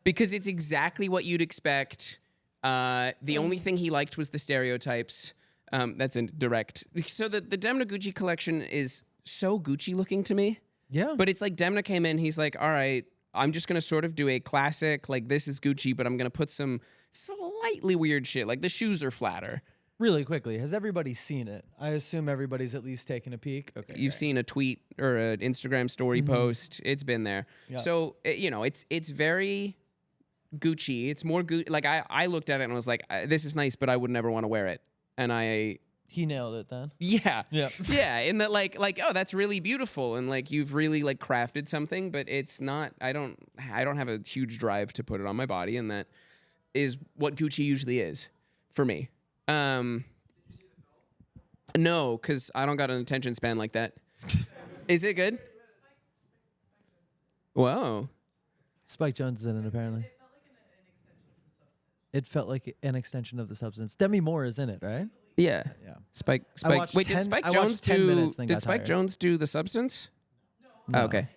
because it's exactly what you'd expect. The only thing he liked was the stereotypes. That's indirect. So the Demna Gucci collection is so Gucci looking to me. Yeah. But it's like Demna came in, he's like, all right, I'm just going to sort of do a classic, like this is Gucci, but I'm going to put some slightly weird shit. Like the shoes are flatter. Really quickly, has everybody seen it? I assume everybody's at least taken a peek. Okay. You've seen a tweet or an Instagram story post. It's been there. Yeah. So, it's very Gucci. It's more Gucci. Like I looked at it and was like, this is nice, but I would never want to wear it. And He nailed it then. yeah. Yep. Yeah. In that like, oh, that's really beautiful. And like, you've really like crafted something, but it's not, I don't have a huge drive to put it on my body. And that is what Gucci usually is for me. No, because I don't got an attention span like that. Is it good? Whoa. Spike Jones is in it, apparently. It felt like an extension of the substance. Demi Moore is in it, right? Yeah. Yeah. Spike. watched Wait, did 10 Spike I Jones watched 10 do? minutes, then Did got Spike tired. Jones do the substance? No. Oh, okay.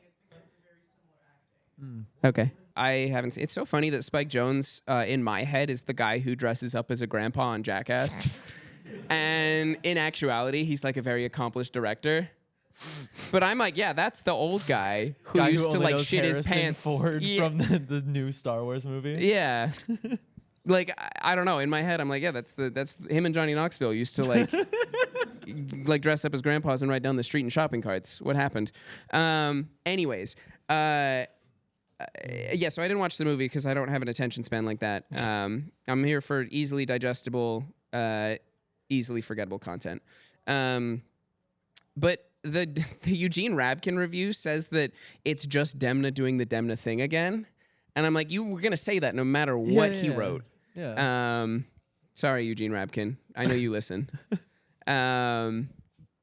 Okay. I haven't seen. It's so funny that Spike Jones, in my head, is the guy who dresses up as a grandpa on Jackass, and in actuality, he's like a very accomplished director. But I'm like, yeah, that's the old guy who used to like shit his pants. Ford Yeah. from the new Star Wars movie. Yeah. Like I don't know. In my head, I'm like, yeah, that's him and Johnny Knoxville used to like like dress up as grandpas and ride down the street in shopping carts. What happened? Anyways, yeah. So I didn't watch the movie because I don't have an attention span like that. I'm here for easily digestible, easily forgettable content. But the Eugene Rabkin review says that it's just Demna doing the Demna thing again. And I'm like, you were going to say that no matter what he wrote. Yeah. Sorry, Eugene Rabkin. I know you listen. I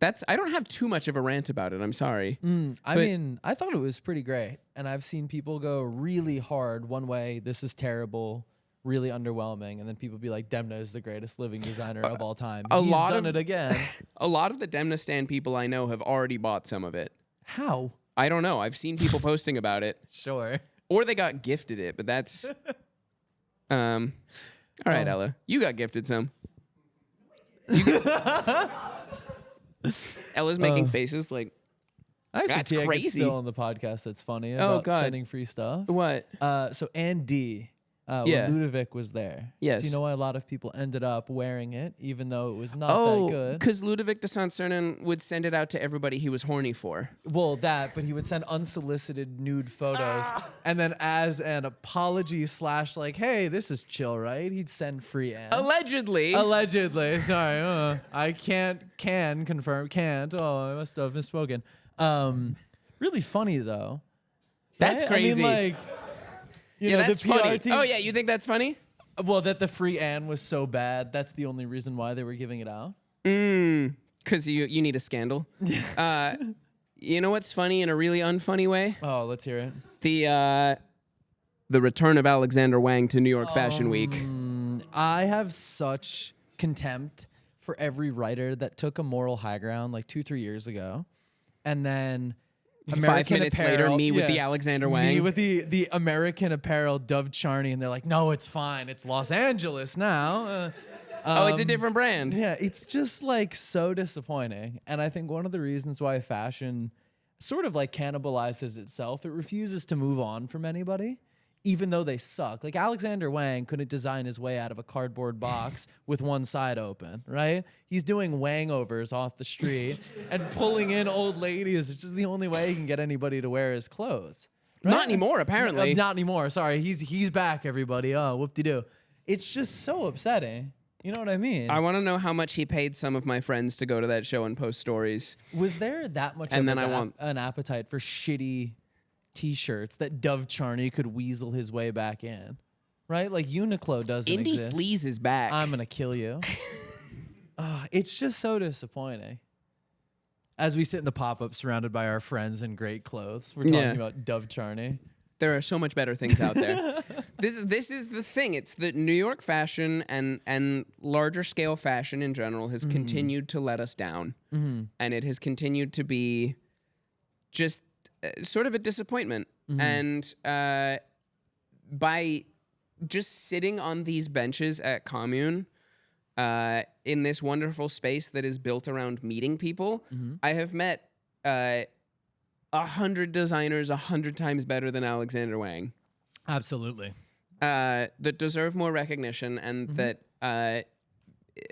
don't have too much of a rant about it. I'm sorry. I mean, I thought it was pretty great. And I've seen people go really hard one way, this is terrible, really underwhelming. And then people be like, Demna is the greatest living designer of all time. He's done it again. A lot of the Demna stan people I know have already bought some of it. How? I don't know. I've seen people posting about it. Sure. Or they got gifted it, but that's... all right, Ella. You got gifted some. Ella's making faces like... I have some That's tea I could crazy. spill on the podcast that's funny about God. sending free stuff. What? So Andy, Yeah. when Ludovic was there. Yes. Do you know why a lot of people ended up wearing it, even though it was not Oh, that good? because Ludovic de Saint-Cernin would send it out to everybody he was horny for. Well, but he would send unsolicited nude photos, and then as an apology / like, hey, this is chill, right? He'd send free Ann. Allegedly. Allegedly, sorry, I can't confirm. Oh, I must have misspoken. Really funny though. That's Right? crazy. I mean, like, you know, that's the PR funny. team. Oh, yeah, you think that's funny? Well, that the free Ann was so bad. That's the only reason why they were giving it out. Because you need a scandal. You know what's funny in a really unfunny way? Oh, let's hear it. The return of Alexander Wang to New York Fashion Week. I have such contempt for every writer that took a moral high ground like 2-3 years ago, and then 5 minutes later, me with the Alexander Wang. Me with the American Apparel Dove Charney, and they're like, no, it's fine. It's Los Angeles now. It's a different brand. Yeah, it's just like so disappointing. And I think one of the reasons why fashion sort of like cannibalizes itself, it refuses to move on from anybody, even though they suck. Like Alexander Wang couldn't design his way out of a cardboard box with one side open, right? He's doing Wangovers off the street and pulling in old ladies. It's just the only way he can get anybody to wear his clothes. Right? Not anymore, apparently. Not anymore. Sorry, he's back, everybody. Oh, whoop-de-doo. It's just so upsetting. You know what I mean? I want to know how much he paid some of my friends to go to that show and post stories. Was there that much And of then an appetite for shitty T-shirts that Dove Charney could weasel his way back in? Right? Like Uniqlo doesn't Indie exist. Sleaze is back. I'm going to kill you. It's just so disappointing. As we sit in the pop-up surrounded by our friends in great clothes, we're talking about Dove Charney. There are so much better things out there. This is the thing. It's that New York fashion and larger scale fashion in general has continued to let us down, and it has continued to be just sort of a disappointment. And by just sitting on these benches at Komune, in this wonderful space that is built around meeting people, I have met 100 designers 100 times better than Alexander Wang. Absolutely. That deserve more recognition and that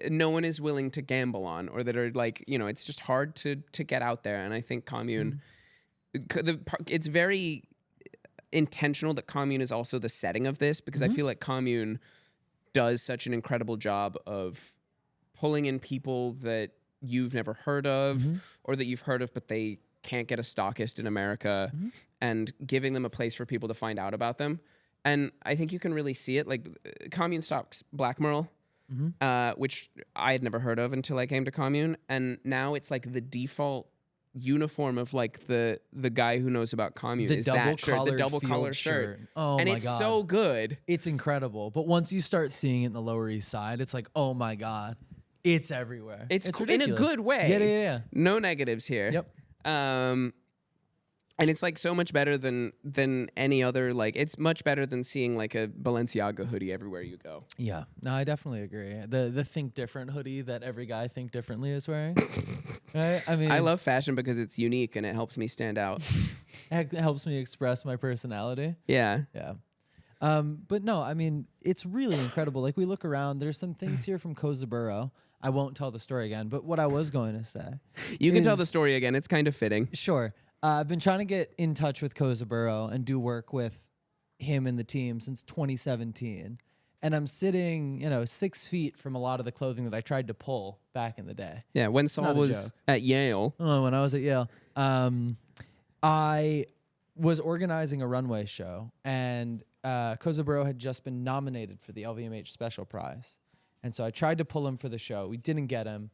no one is willing to gamble on, or that are like, it's just hard to get out there. And I think Komune, it's very intentional that Komune is also the setting of this, because I feel like Komune does such an incredible job of pulling in people that you've never heard of, or that you've heard of but they can't get a stockist in America, and giving them a place for people to find out about them. And I think you can really see it. Like, Komune stocks Black Merle, which I had never heard of until I came to Komune, and now it's like the default uniform of like the guy who knows about Komune The is double that shirt, the collared double field collar shirt. Oh and my it's God. so good. It's incredible. But once you start seeing it in the Lower East Side, it's like, oh my God, it's everywhere. It's in a ridiculous. good way. Yeah. No negatives here. Yep. And it's like so much better than any other, like, it's much better than seeing like a Balenciaga hoodie everywhere you go. Yeah. No, I definitely agree. The Think Different hoodie that every guy Think Differently is wearing. Right? I mean, I love fashion because it's unique and it helps me stand out. it helps me express my personality. Yeah. Yeah. But no, I mean, it's really incredible. Like, we look around, there's some things here from Kozaburo. I won't tell the story again, but what I was going to say. You can tell the is- story again. It's kind of fitting. Sure. I've been trying to get in touch with Kozaburo and do work with him and the team since 2017. And I'm sitting, 6 feet from a lot of the clothing that I tried to pull back in the day. Yeah. When not Saul a was joke. at Yale. Oh, when I was at Yale, I was organizing a runway show, and Kozaburo had just been nominated for the LVMH Special Prize. And so I tried to pull him for the show. We didn't get him.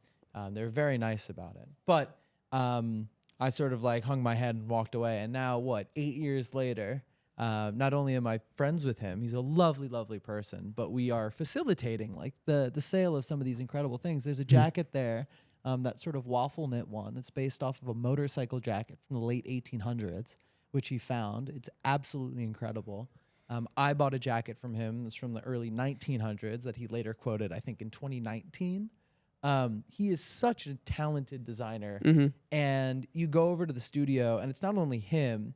They were very nice about it. But I sort of like hung my head and walked away. And now, 8 years later, not only am I friends with him, he's a lovely, lovely person, but we are facilitating like the sale of some of these incredible things. There's a jacket there, that sort of waffle knit one. It's based off of a motorcycle jacket from the late 1800s, which he found. It's absolutely incredible. I bought a jacket from him. It's from the early 1900s that he later quoted, I think, in 2019. He is such a talented designer. And you go over to the studio, and it's not only him,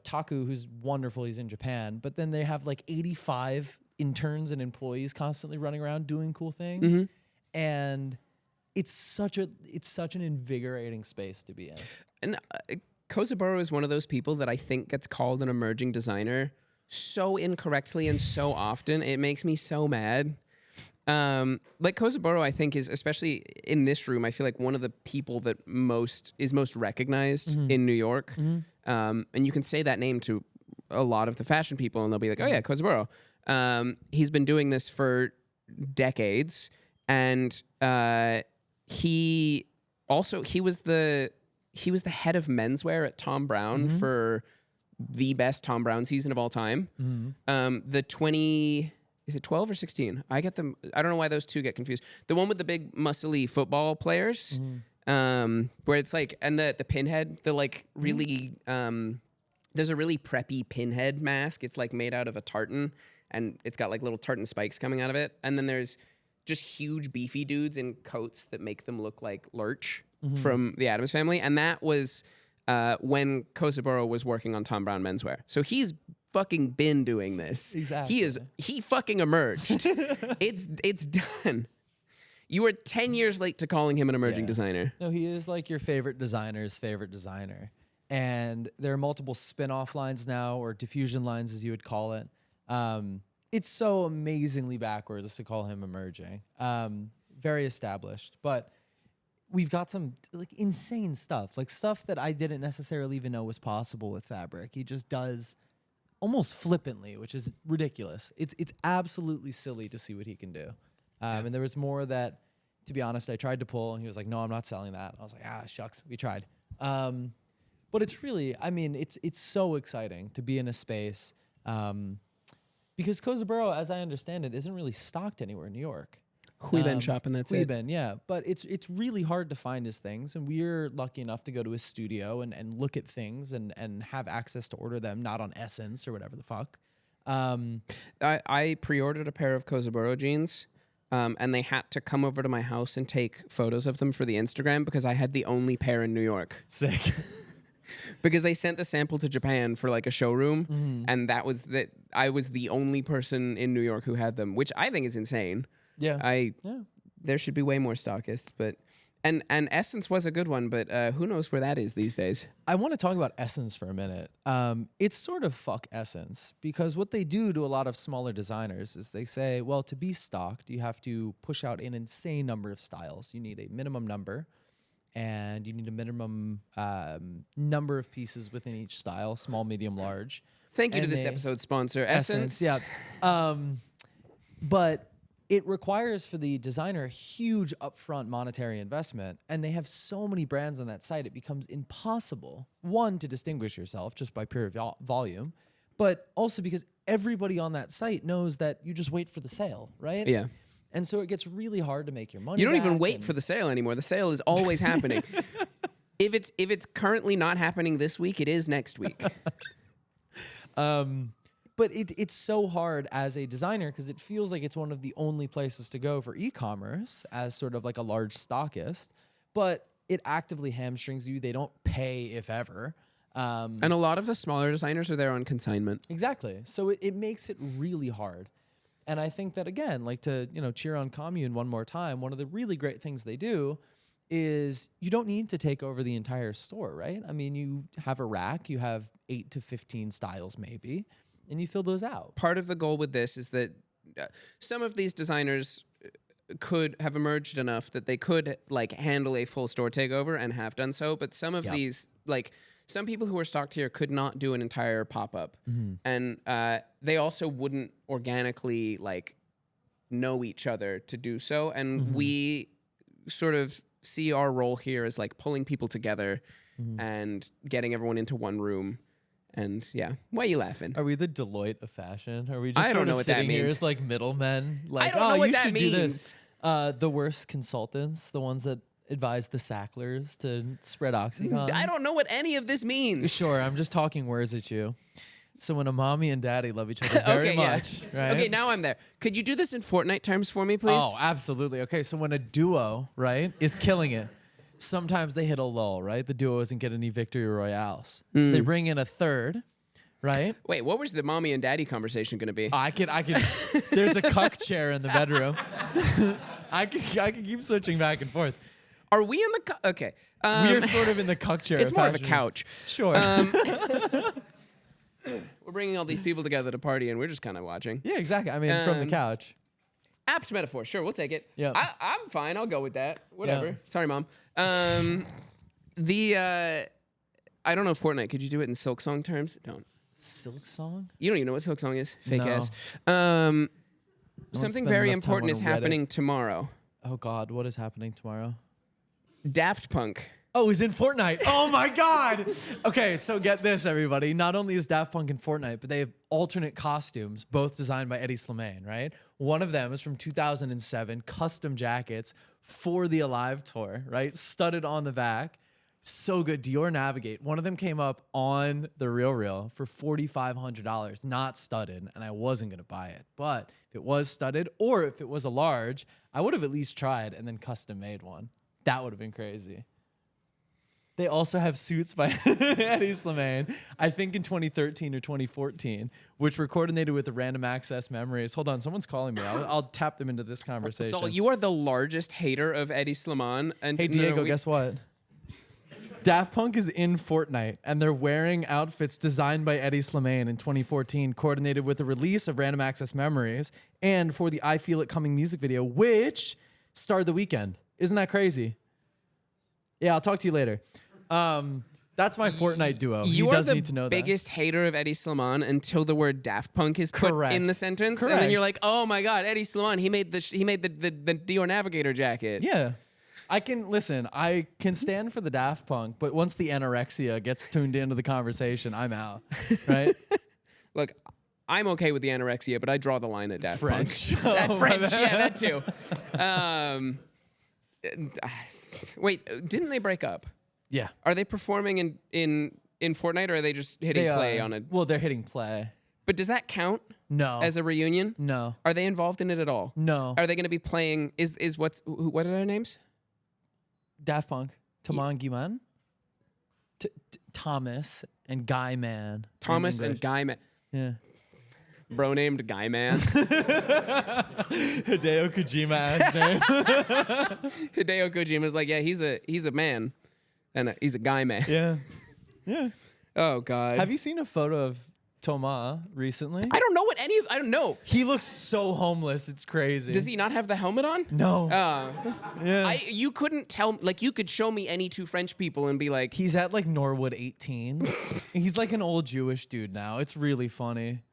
Taku, who's wonderful, he's in Japan, but then they have like 85 interns and employees constantly running around doing cool things. And it's such an invigorating space to be in. And Kozaburo is one of those people that I think gets called an emerging designer so incorrectly and so often. It makes me so mad. Like, Kozaburo, I think, is, especially in this room, I feel like one of the people that is most recognized in New York. And you can say that name to a lot of the fashion people, and they'll be like, oh yeah, Kozaburo. He's been doing this for decades, and he was the head of menswear at Tom Brown for the best Tom Brown season of all time. Is it 12 or 16? I get them. I don't know why those two get confused. The one with the big muscly football players, where it's like, and the pinhead, the like really, there's a really preppy pinhead mask. It's like made out of a tartan, and it's got like little tartan spikes coming out of it. And then there's just huge beefy dudes in coats that make them look like Lurch from the Addams Family. And that was when Kozaburo was working on Tom Brown menswear. So he's fucking been doing this. Exactly. He fucking emerged. It's done. You were 10 years late to calling him an emerging designer. No, he is like your favorite designer's favorite designer. And there are multiple spin-off lines now, or diffusion lines as you would call it. It's so amazingly backwards to call him emerging. Very established. But we've got some like insane stuff, like stuff that I didn't necessarily even know was possible with fabric. He just does almost flippantly, which is ridiculous. It's absolutely silly to see what he can do. And there was more that, to be honest, I tried to pull, and he was like, no, I'm not selling that. I was like, shucks, we tried. But it's really, I mean, it's so exciting to be in a space Because Kosaburo, as I understand it, isn't really stocked anywhere in New York. Huiben shop, and that's it. Huiben, yeah. But it's really hard to find his things, and we're lucky enough to go to his studio and look at things and have access to order them, not on Essence or whatever the fuck. I pre-ordered a pair of Kosaburo jeans, and they had to come over to my house and take photos of them for the Instagram because I had the only pair in New York. Sick. Because they sent the sample to Japan for like a showroom, and that was that. I was the only person in New York who had them, which I think is insane. Yeah. There should be way more stockists, but and Essence was a good one, but who knows where that is these days? I want to talk about Essence for a minute. It's sort of fuck Essence because what they do to a lot of smaller designers is they say, well, to be stocked, you have to push out an insane number of styles. You need a minimum number, and you need a minimum number of pieces within each style, small, medium, large. Thank you And to this they- episode's sponsor, Essence. Yeah. But it requires for the designer a huge upfront monetary investment, and they have so many brands on that site, it becomes impossible, one, to distinguish yourself just by pure volume, but also because everybody on that site knows that you just wait for the sale, right? Yeah. And so it gets really hard to make your money You don't even back wait and- for the sale anymore. The sale is always happening. If it's currently not happening this week, it is next week. But it's so hard as a designer because it feels like it's one of the only places to go for e-commerce as sort of like a large stockist, but it actively hamstrings you. They don't pay, if ever. And a lot of the smaller designers are there on consignment. Exactly. So it makes it really hard. And I think that, again, like to, cheer on Komune one more time, one of the really great things they do is you don't need to take over the entire store, right? I mean, you have a rack, you have 8 to 15 styles maybe, and you fill those out. Part of the goal with this is that some of these designers could have emerged enough that they could like handle a full store takeover and have done so, but some of these, like some people who are stocked here could not do an entire pop-up, and they also wouldn't organically like know each other to do so, and we sort of see our role here as like pulling people together and getting everyone into one room. And yeah, why are you laughing? Are we the Deloitte of fashion? Are we just I don't sort know of what that sitting here means. as like middlemen? Like, don't know what you that should do means. this. The worst consultants, the ones that advise the Sacklers to spread Oxycontin. I don't know what any of this means. Sure, I'm just talking words at you. So when a mommy and daddy love each other very much, right? Okay, now I'm there. Could you do this in Fortnite terms for me, please? Oh, absolutely. Okay, so when a duo, right, is killing it, sometimes they hit a lull, right? The duo doesn't get any victory royales. So they bring in a third, right? Wait, what was the mommy and daddy conversation going to be? I could. There's a cuck chair in the bedroom. I could keep switching back and forth. Are we in the... okay. We are sort of in the cuck chair. It's more of a fashion. couch. Sure. We're bringing all these people together to party, and we're just kind of watching. Yeah, exactly. I mean, from the couch. Apt metaphor. Sure, we'll take it. Yeah. I'm fine. I'll go with that. Whatever. Yeah. Sorry, Mom. I don't know Fortnite. Could you do it in Silk Song terms? Don't. Silk Song? You don't even know what Silk Song is? Fake No. ass. spend Something very enough time important on is Reddit. happening tomorrow. Oh, God. What is happening tomorrow? Daft Punk. Oh, he's in Fortnite. Oh, my God. Okay, so get this, everybody. Not only is Daft Punk in Fortnite, but they have alternate costumes, both designed by Eddie Slimane, right? One of them is from 2007, custom jackets for the Alive tour, right? Studded on the back. So good. Dior Navigate. One of them came up on the Real for $4,500, not studded, and I wasn't going to buy it. But if it was studded or if it was a large, I would have at least tried and then custom made one. That would have been crazy. They also have suits by Eddie Slimane, I think in 2013 or 2014, which were coordinated with the Random Access Memories. Hold on, someone's calling me. I'll tap them into this conversation. So you are the largest hater of Eddie Slimane. And Hey, Diego, guess what? Daft Punk is in Fortnite, and they're wearing outfits designed by Eddie Slimane in 2014, coordinated with the release of Random Access Memories and for the I Feel It Coming music video, which starred The Weeknd. Isn't that crazy? Yeah, I'll talk to you later. That's my Fortnite duo. You He are does the need to know biggest hater of Eddie Slimane until the word Daft Punk is put Correct. in the sentence, and Correct. then you're like, "Oh my God, Eddie Slimane! He made the Dior Navigator jacket." that. Yeah. I can stand for the Daft Punk, but once the anorexia gets tuned into the conversation, I'm out. Right? Look, I'm okay with the anorexia, but I draw the line at Daft French. Punk. That French, yeah, that too. Wait, didn't they break up? Yeah. Are they performing in Fortnite, or are they just hitting play on it? Well, they're hitting play. But does that count No. as a reunion? No. Are they involved in it at all? No. Are they going to be playing? What are their names? Daft Punk. Taman Giman. Thomas and Guy Man. Thomas and Guy Man. Yeah. Bro named Guy Man. Hideo Kojima ass name. Hideo Kojima's like, yeah, he's a man, and he's a guy man. Yeah. Yeah. Oh God. Have you seen a photo of Thomas recently? I don't know what any of. I don't know. He looks so homeless. It's crazy. Does he not have the helmet on? No. Yeah. You couldn't tell. Like, you could show me any two French people and be like, He's at like Norwood 18. He's like an old Jewish dude now. It's really funny.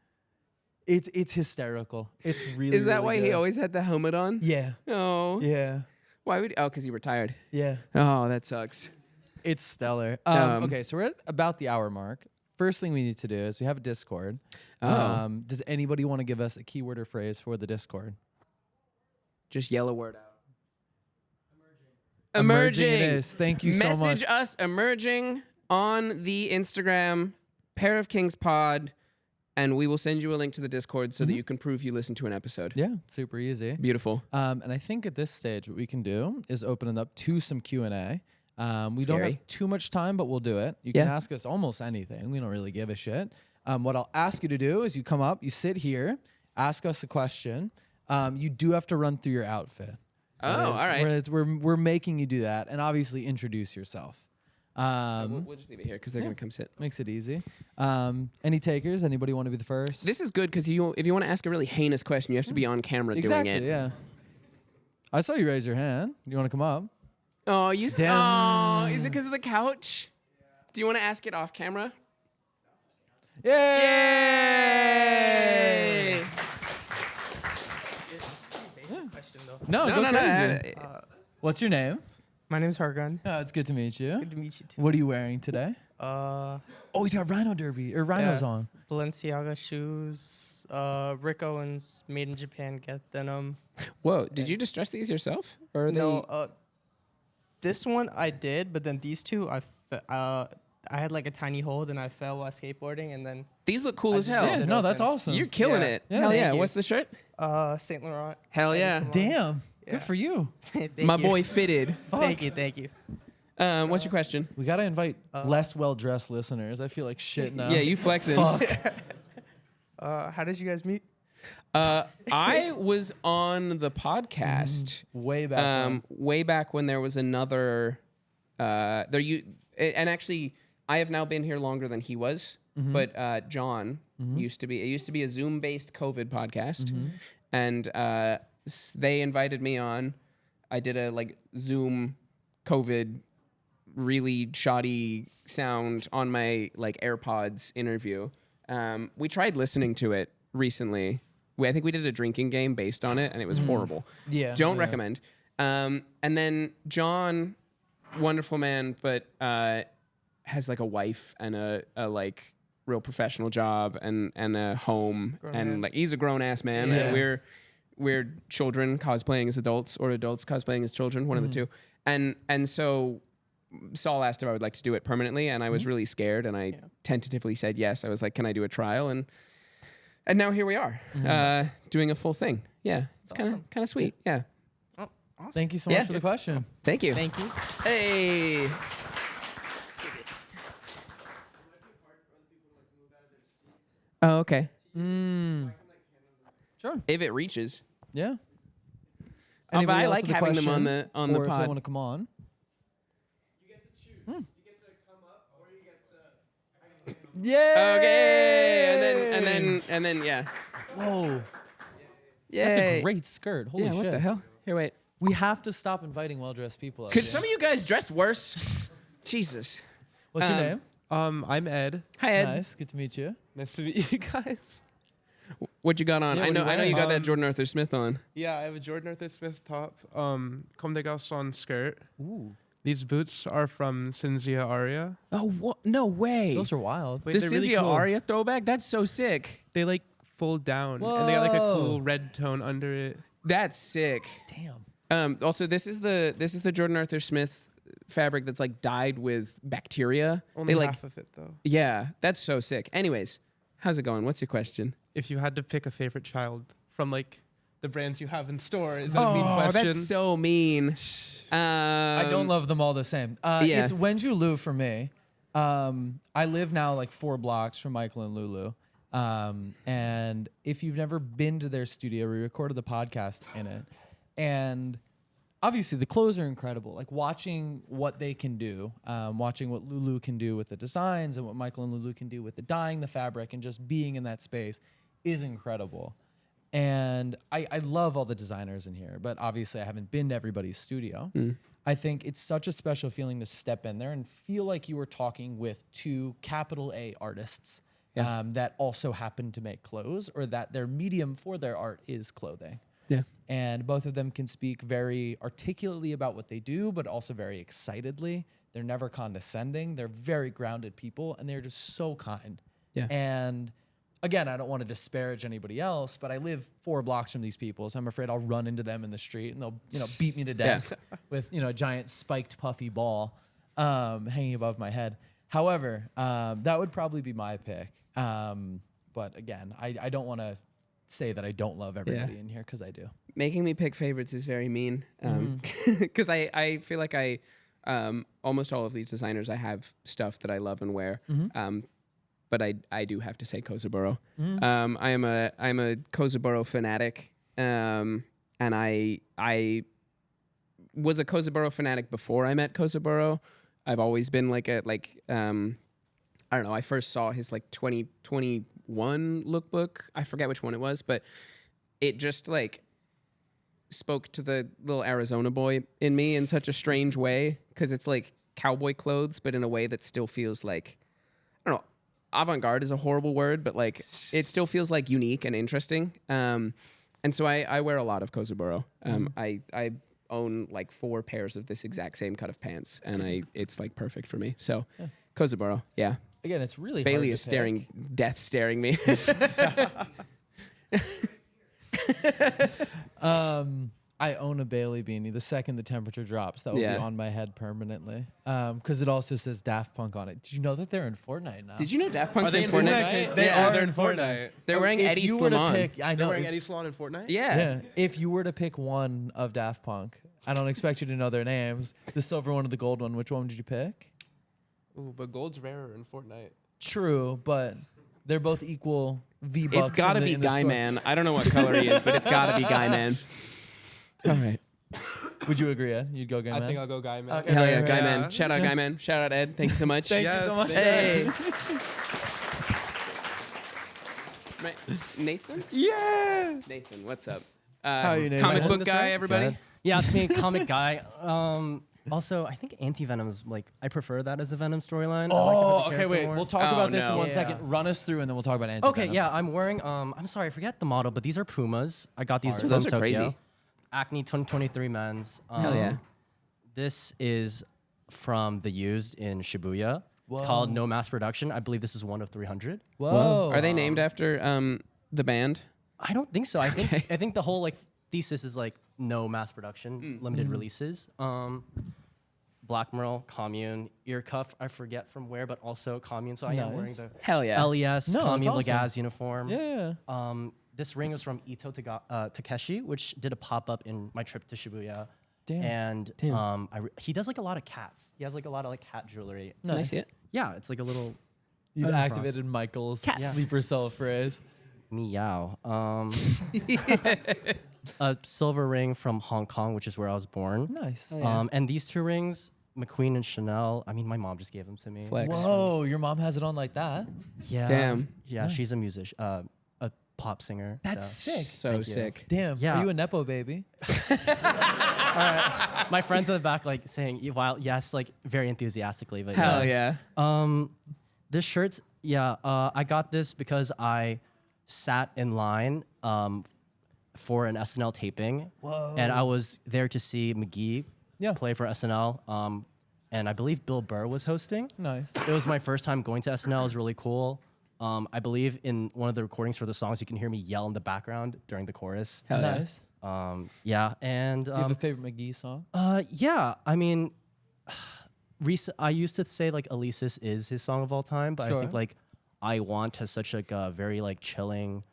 It's hysterical. It's really. is that really why good. he always had the helmet on? Yeah. Oh. Yeah. Why would? Oh, because he retired. Yeah. Oh, that sucks. It's stellar. Okay, so we're at about the hour mark. First thing we need to do is we have a Discord. Oh. Does anybody want to give us a keyword or phrase for the Discord? Just yell a word out. Emerging Emerging. it is. Thank you so much. Message us emerging on the Instagram, Pair of Kings Pod, and we will send you a link to the Discord so that you can prove you listened to an episode. Yeah, super easy. Beautiful. And I think at this stage, what we can do is open it up to some Q&A. We don't Scary. have too much time, but we'll do it. You can Yeah. ask us almost anything. We don't really give a shit. What I'll ask you to do is you come up, you sit here, ask us a question. You do have to run through your outfit. Oh, all right. We're making you do that, and obviously introduce yourself. We'll just leave it here because they're going to come sit. Makes it easy. Any takers? Anybody want to be the first? This is good because if you want to ask a really heinous question, you have to be on camera exactly, doing it. yeah. I saw you raise your hand. You want to come up? Oh, Damn. Oh, is it because of the couch? Do you want to ask it off camera? Yay! Yay! Basic question though. No, No, go no, no. crazy. What's your name? My name's Hargun. Oh, it's good to meet you. Good to meet you too. What are you wearing today? Uh, Oh, he's got rhino derby or rhinos Yeah. on. Balenciaga shoes. Rick Owens, made in Japan, get denim. Whoa, did you distress these yourself? Or are No, they... this one I did, but then these two I had like a tiny hold and I fell while skateboarding, and then These look cool I as just hell. made Yeah, it no, that's open. awesome. You're killing Yeah. it. Yeah, Hell thank yeah. you. What's the shirt? Saint Laurent. Hell yeah. Damn. Yeah. Good for you. Thank My you. boy fitted. Thank you, thank you. What's your question? We gotta invite less well-dressed listeners. I feel like shit now. Yeah, you flexing. Fuck. How did you guys meet? I was on the podcast Way back. way back when there was another. And actually, I have now been here longer than he was. But John used to be. It used to be a Zoom-based COVID podcast, and they invited me on. I did a Zoom COVID really shoddy sound on my AirPods interview. We tried listening to it recently. I think we did a drinking game based on it, and it was horrible. Yeah, Don't yeah. recommend. And then John, wonderful man, but has a wife and a real professional job and a home, Grown and man. he's a grown ass man. Yeah. And we're children cosplaying as adults, or adults cosplaying as children, one of the two. And so Saul asked if I would like to do it permanently, and I was really scared, and I tentatively said yes. I was like, "Can I do a trial?" And now here we are, doing a full thing. Yeah, it's kind of sweet. Yeah, Oh, awesome. Thank you so much Yeah. for the question. thank you. Thank you. Hey. Oh, okay. Sure. If it reaches. Yeah. But Anybody I else like with a having them on question? the or if they pod. want to come on. Yeah. Okay, and then yeah. Whoa. Yay. That's a great skirt. Holy Yeah, shit. what the hell? Here, wait. We have to stop inviting well-dressed people. Up Could here. some of you guys dress worse? Jesus. What's your um, name? I'm Ed. Hi, Ed. Nice. Good to meet you. Nice to meet you guys. What you got on? Yeah, I what know. are you I know you got wearing? that Jordan Arthur Smith on. Yeah, I have a Jordan Arthur Smith top, Comme des Garçons skirt. Ooh. These boots are from Cinzia Aria. Oh, what? No way. Those are wild. Wait, the they're really Cinzia cool. Aria throwback. That's so sick. They fold down, and they got like a Whoa. cool red tone under it. That's sick. Damn. Also, this is the Jordan Arthur Smith fabric that's like dyed with bacteria. Only they half of it though. Yeah, that's so sick. Anyways, how's it going? What's your question? If you had to pick a favorite child from like the brands you have in store, is that a mean question? That's so mean. I don't love them all the same. Yeah. It's Wenju Lu for me. I live now like 4 blocks from Michael and Lulu. And if you've never been to their studio, we recorded the podcast in it. And obviously the clothes are incredible. Like watching what they can do, watching what Lulu can do with the designs and what Michael and Lulu can do with the dyeing the fabric and just being in that space is incredible. And I love all the designers in here, but obviously I haven't been to everybody's studio. I think it's such a special feeling to step in there and feel like you were talking with 2 capital A artists that also happen to make clothes, or that their medium for their art is clothing. Yeah. And both of them can speak very articulately about what they do, but also very excitedly. They're never condescending. They're very grounded people, and they're just so kind. Yeah. And again, I don't want to disparage anybody else, but I live 4 blocks from these people, so I'm afraid I'll run into them in the street and they'll, beat me to death with, a giant spiked puffy ball hanging above my head. However, that would probably be my pick. But again, I don't want to say that I don't love everybody in here, because I do. Making me pick favorites is very mean, because I feel like almost all of these designers, I have stuff that I love and wear. But I do have to say Kozaburo. I'm a Kozaburo fanatic, and I was a Kozaburo fanatic before I met Kozaburo. I've always been I don't know. I first saw his 2021 lookbook. I forget which one it was, but it just spoke to the little Arizona boy in me in such a strange way, because it's like cowboy clothes, but in a way that still feels like, I don't know. Avant-garde is a horrible word, but it still feels like unique and interesting. And so I wear a lot of Kozaburo. I own 4 pairs of this exact same cut of pants, and it's perfect for me. So Kozaburo, yeah. Again, it's really Bailey hard is to pick. staring me. I own a Bailey beanie. The second the temperature drops, that will be on my head permanently. Because it also says Daft Punk on it. Did you know that they're in Fortnite now? Did you know Daft Punk's Are they in in Fortnite? Fortnite? They Yeah, are they're in in Fortnite. They're wearing If Eddie you were to Slimane. pick, I They're know. wearing Eddie Salon in Fortnite? Yeah. If you were to pick one of Daft Punk, I don't expect you to know their names. The silver one or the gold one. Which one did you pick? Ooh, but gold's rarer in Fortnite. True, but they're both equal V-Bucks. It's got to be Guy Man. I don't know what color he is, but it's got to be Guy Man. All right. Would you agree, Ed? You'd go Guy I Man? think I'll go Guy Man. Okay. Hell yeah, Yeah. Guy Man. Shout out Guy Man. Shout out Ed. Thank you so much. Thank Yes, you so much. Hey. Nathan? Yeah. Nathan, what's up? How are you, Nathan? Comic Am I book this guy, right? everybody? Yeah, it's me, comic guy. Also, I think Anti-Venom is I prefer that as a Venom storyline. I like to have Oh, the okay, character wait. more. We'll talk Oh, about this in no. 1 Yeah. second. Run us through, and then we'll talk about Anti. Okay, yeah, I'm wearing. I'm sorry, I forget the model, but these are Pumas. I got these from Those are Tokyo. crazy. Acne 2023 men's. Hell yeah. This is from the Used in Shibuya. It's called No Mass Production. I believe this is one of 300. Whoa. Are they named after the band? I don't think so. I think the whole thesis is no mass production, limited releases. Black Merle, Commune, ear cuff. I forget from where, but also Commune. So I am wearing Nice. the Hell yeah. LES No, that's Commune awesome. Legaz uniform. Yeah. This ring was from Ito Takeshi, which did a pop up in my trip to Shibuya. Damn. And he does a lot of cats. He has a lot of cat jewelry. Can I see it? Yeah, it's a little You've cross. activated Michael's Yeah. sleeper cell phrase. meow. A silver ring from Hong Kong, which is where I was born. Nice. And these 2 rings, McQueen and Chanel. I mean, my mom just gave them to me. Flex. Whoa, your mom has it on like that? Yeah. Damn. Yeah, she's a musician, a pop singer. That's so. sick. So Thank you. sick. Damn. Yeah. Are you a Nepo baby? My friends in the back saying, "While yes," very enthusiastically, but Hell yeah. yeah. This shirt's I got this because I sat in line for an SNL taping. Whoa. And I was there to see McGee play for SNL. And I believe Bill Burr was hosting. Nice. It was my first time going to SNL. It was really cool. I believe in one of the recordings for the songs, you can hear me yell in the background during the chorus. Hell yeah. Nice. Yeah, and Do you have a favorite McGee song? yeah, I mean, I used to say like Alesis is his song of all time, but I think Sure. like I Want has such like a very like chilling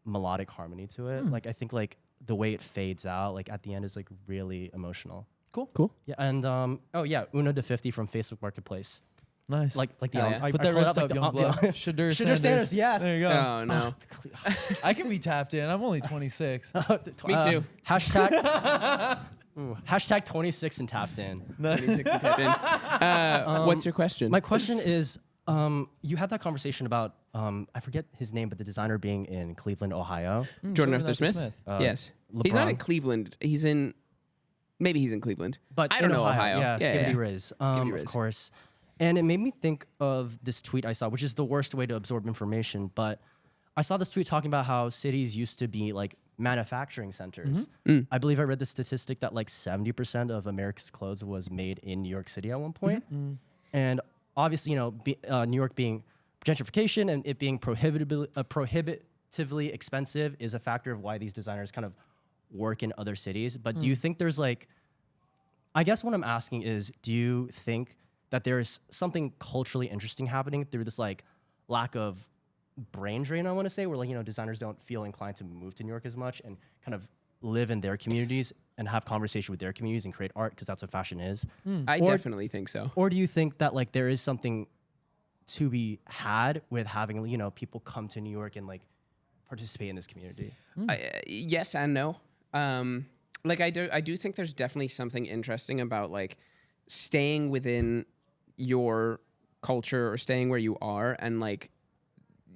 melodic harmony to it. Like I think like the way it fades out like at the end is like really emotional. Cool. Yeah, and oh yeah, Uno de 50 from Facebook Marketplace. Nice. Like the Oh, yeah. I Put I that pulled wrist up, up, the- young blood. Shadur Shadur Sanders, yes. There you go. Oh no. I can be tapped in. I'm only 26. Me too. Hashtag hashtag 26 and tapped in. 26 and tapped in. What's your question? My question is, you had that conversation about I forget his name, but the designer being in Cleveland, Ohio. Jordan Arthur Smith. Yes. He's not in LeBron. Cleveland. He's in. Maybe he's in Cleveland. But I don't in know Ohio. Yeah, Skibbity yeah. Riz, Skibbity of Riz. course. And it made me think of this tweet I saw, which is the worst way to absorb information. But I saw this tweet talking about how cities used to be like manufacturing centers. I believe I read the statistic that like 70% of America's clothes was made in New York City at one point. And obviously, you know, New York being gentrification and it being prohibitively expensive is a factor of why these designers kind of work in other cities. But do you think there's like, I guess what I'm asking is, do you think that there is something culturally interesting happening through this like lack of brain drain, I want to say, where like, you know, designers don't feel inclined to move to New York as much and kind of live in their communities and have conversation with their communities and create art because that's what fashion is? I Or- definitely think so. Or do you think that like there is something to be had with having, you know, people come to New York and like participate in this community? Yes and no. Like I do think there's definitely something interesting about like staying within your culture or staying where you are, and like,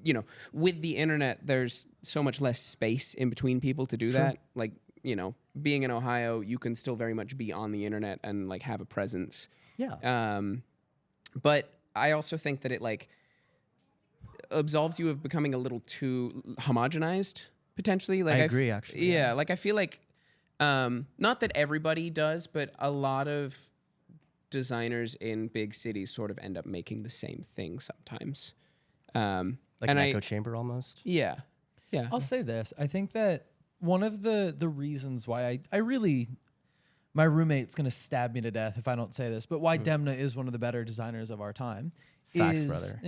you know, with the internet there's so much less space in between people to do that. Like, you know, being in Ohio, you can still very much be on the internet and like have a presence. Yeah. But I also think that it like absolves you of becoming a little too homogenized potentially. Like I agree, actually. Yeah, like I feel like not that everybody does, but a lot of designers in big cities sort of end up making the same thing sometimes. Like and an echo chamber almost. Yeah. I'll say this. I think that one of the reasons why I really, my roommate's going to stab me to death if I don't say this, but why Demna is one of the better designers of our time. Facts, is, brother.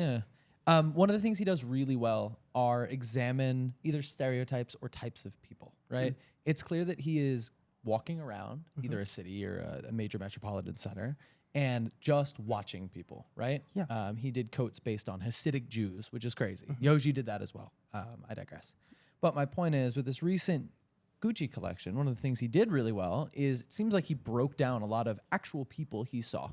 Yeah. One of the things he does really well are examine either stereotypes or types of people, right? It's clear that he is walking around either a city or a major metropolitan center and just watching people, right? Yeah. He did coats based on Hasidic Jews, which is crazy. Yoji did that as well. I digress. But my point is, with this recent Gucci collection, one of the things he did really well is it seems like he broke down a lot of actual people he saw.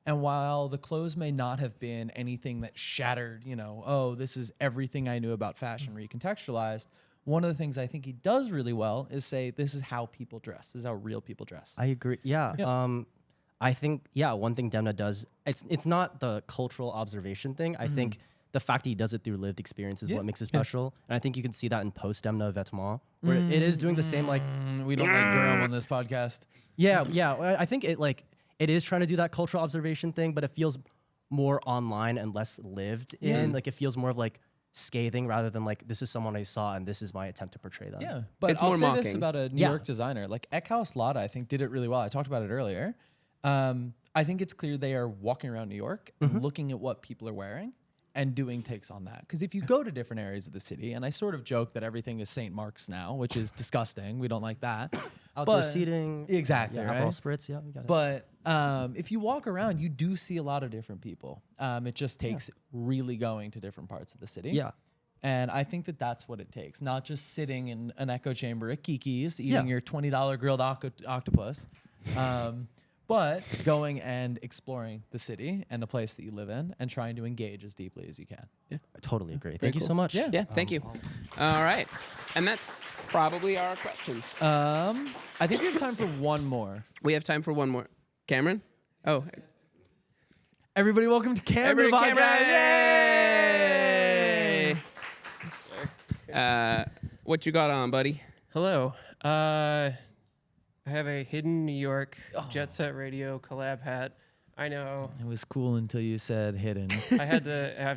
And while the clothes may not have been anything that shattered, you know, oh, this is everything I knew about fashion recontextualized, one of the things I think he does really well is say, this is how people dress. This is how real people dress. I agree. Yeah. Yeah. I think, yeah, one thing Demna does, it's not the cultural observation thing. I think the fact that he does it through lived experience is what makes it special. And I think you can see that in post Demna Vêtements, where it is doing the same, like, We don't like Gurham on this podcast. yeah. I think it is trying to do that cultural observation thing, but it feels more online and less lived in. Like, it feels more of like scathing rather than like, this is someone I saw and this is my attempt to portray them. Yeah, but It's I'll more say this mocking. about a New York designer. Like Eckhouse Lotta, I think, did it really well. I talked about it earlier. I think it's clear they are walking around New York and looking at what people are wearing and doing takes on that. Because if you go to different areas of the city, and I sort of joke that everything is St. Mark's now, which is disgusting. We don't like that. Outdoor But- seating. Exactly, Yeah, right? Aperol spritz. Yeah, you got it. But if you walk around, you do see a lot of different people. It just takes really going to different parts of the city. Yeah. And I think that that's what it takes. Not just sitting in an echo chamber at Kiki's, eating your $20 grilled octopus, but going and exploring the city and the place that you live in and trying to engage as deeply as you can. I totally agree. Thank you cool. so much. Yeah. Yeah, thank you. All right. And that's probably our questions. I think we have time for one more. We have time for one more. Cameron? Oh, Everybody, welcome to Cameron. Cameron! Yay! What you got on, buddy? Hello. I have a hidden New York Jet Set Radio collab hat. I know. It was cool until you said hidden. I have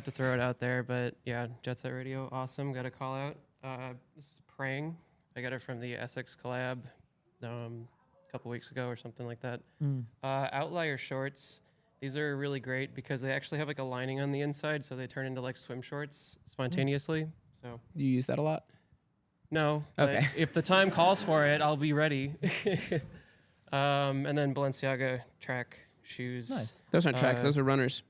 to throw it out there, but yeah, Jet Set Radio, awesome. Got to call out. This is Praying. I got it from the Essex collab a couple weeks ago or something like that. Outlier shorts. These are really great because they actually have like a lining on the inside, so they turn into like swim shorts spontaneously. So You use that a lot? no, but Okay. if the time calls for it, I'll be ready. And then Balenciaga track shoes. Nice. Those aren't tracks. Those are runners.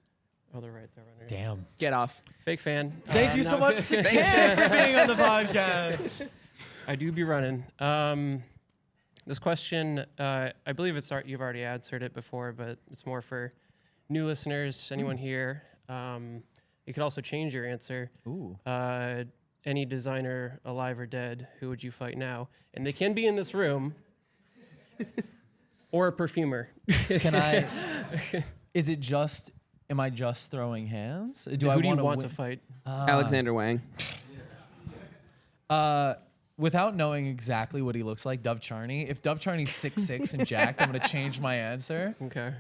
Oh, they're right there. Right Damn. Get off. Fake fan. Thank you so no. much to Cam for being on the podcast. I do be running. This question, I believe you've already answered it before, but it's more for new listeners. Anyone here? You could also change your answer. Ooh. Any designer, alive or dead, who would you fight now? And they can be in this room, or a perfumer. Can I? Is it just? Am I just throwing hands? Who do you want to fight? Alexander Wang. Without knowing exactly what he looks like, Dove Charney. If Dove Charney's 6'6" and jacked, I'm gonna change my answer. Okay.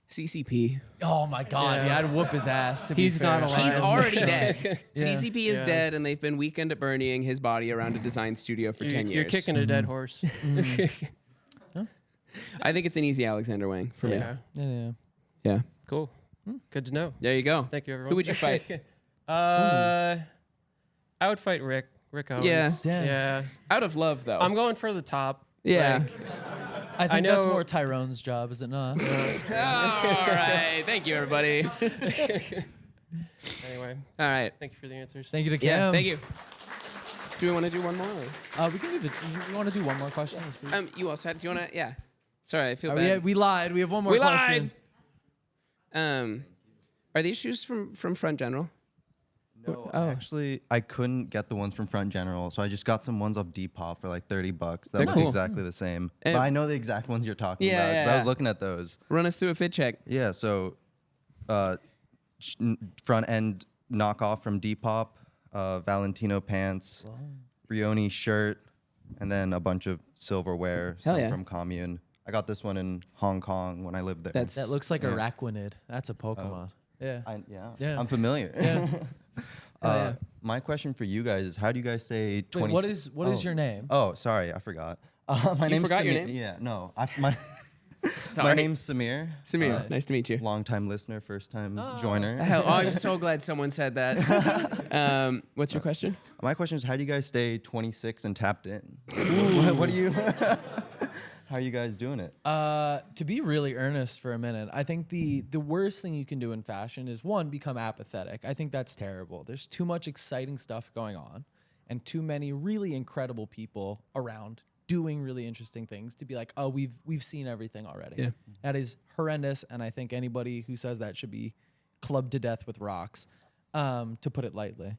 CCP. Oh my God, yeah, I'd whoop his ass. To He's be fair. not alive. He's already dead. Yeah. CCP is Yeah. dead, and they've been weekend at Bernieing his body around a design studio for 10 years. You're kicking a dead horse. I think it's an easy Alexander Wang for me. Yeah. Yeah. Yeah. Cool. Good to know. There you go. Thank you, everyone. Who would you fight? I would fight Rick. Rick Owens. Yeah. Damn. Yeah. Out of love, though. I'm going for the top. Yeah. Like, I think that's know- more Tyrone's job, is it not? All right. Thank you, everybody. anyway, All right. thank you for the answers. Thank you to Yeah. Cam. Thank you. Do we want to do one more? We can do the. You want to do one more question? You also had. Do you want to? Yeah. Sorry, I feel We, bad. we lied. We have one more We question. lied. Are these shoes from Front General? No, Oh. actually, I couldn't get the ones from Front General, so I just got some ones off Depop for like $30. That They're look cool. exactly the same. And- But I know the exact ones you're talking Yeah, about because yeah, I was yeah. looking at those. Run us through a fit check. Yeah, so front end knockoff from Depop, Valentino pants, Brioni shirt, and then a bunch of silverware, Hell some yeah. from Komune. I got this one in Hong Kong when I lived there. That's- That looks like a Yeah. Raquinid. That's a Pokemon. Yeah. Yeah. I'm familiar. Yeah. Yeah. My question for you guys is, how do you guys say 20? Wait, what is your name? Oh, sorry, I forgot. My You name's forgot your Samir. name? Yeah, no. My Sorry. name's Samir. Samir. Nice to meet you. Long-time listener, first-time joiner. Hell, I'm so glad someone said that. What's your question? My question is, how do you guys stay 26 and tapped in? What do you? How are you guys doing it? To be really earnest for a minute, I think the worst thing you can do in fashion is, one, become apathetic. I think that's terrible. There's too much exciting stuff going on and too many really incredible people around doing really interesting things to be like, oh, we've seen everything already. Yeah. That is horrendous, and I think anybody who says that should be clubbed to death with rocks, to put it lightly.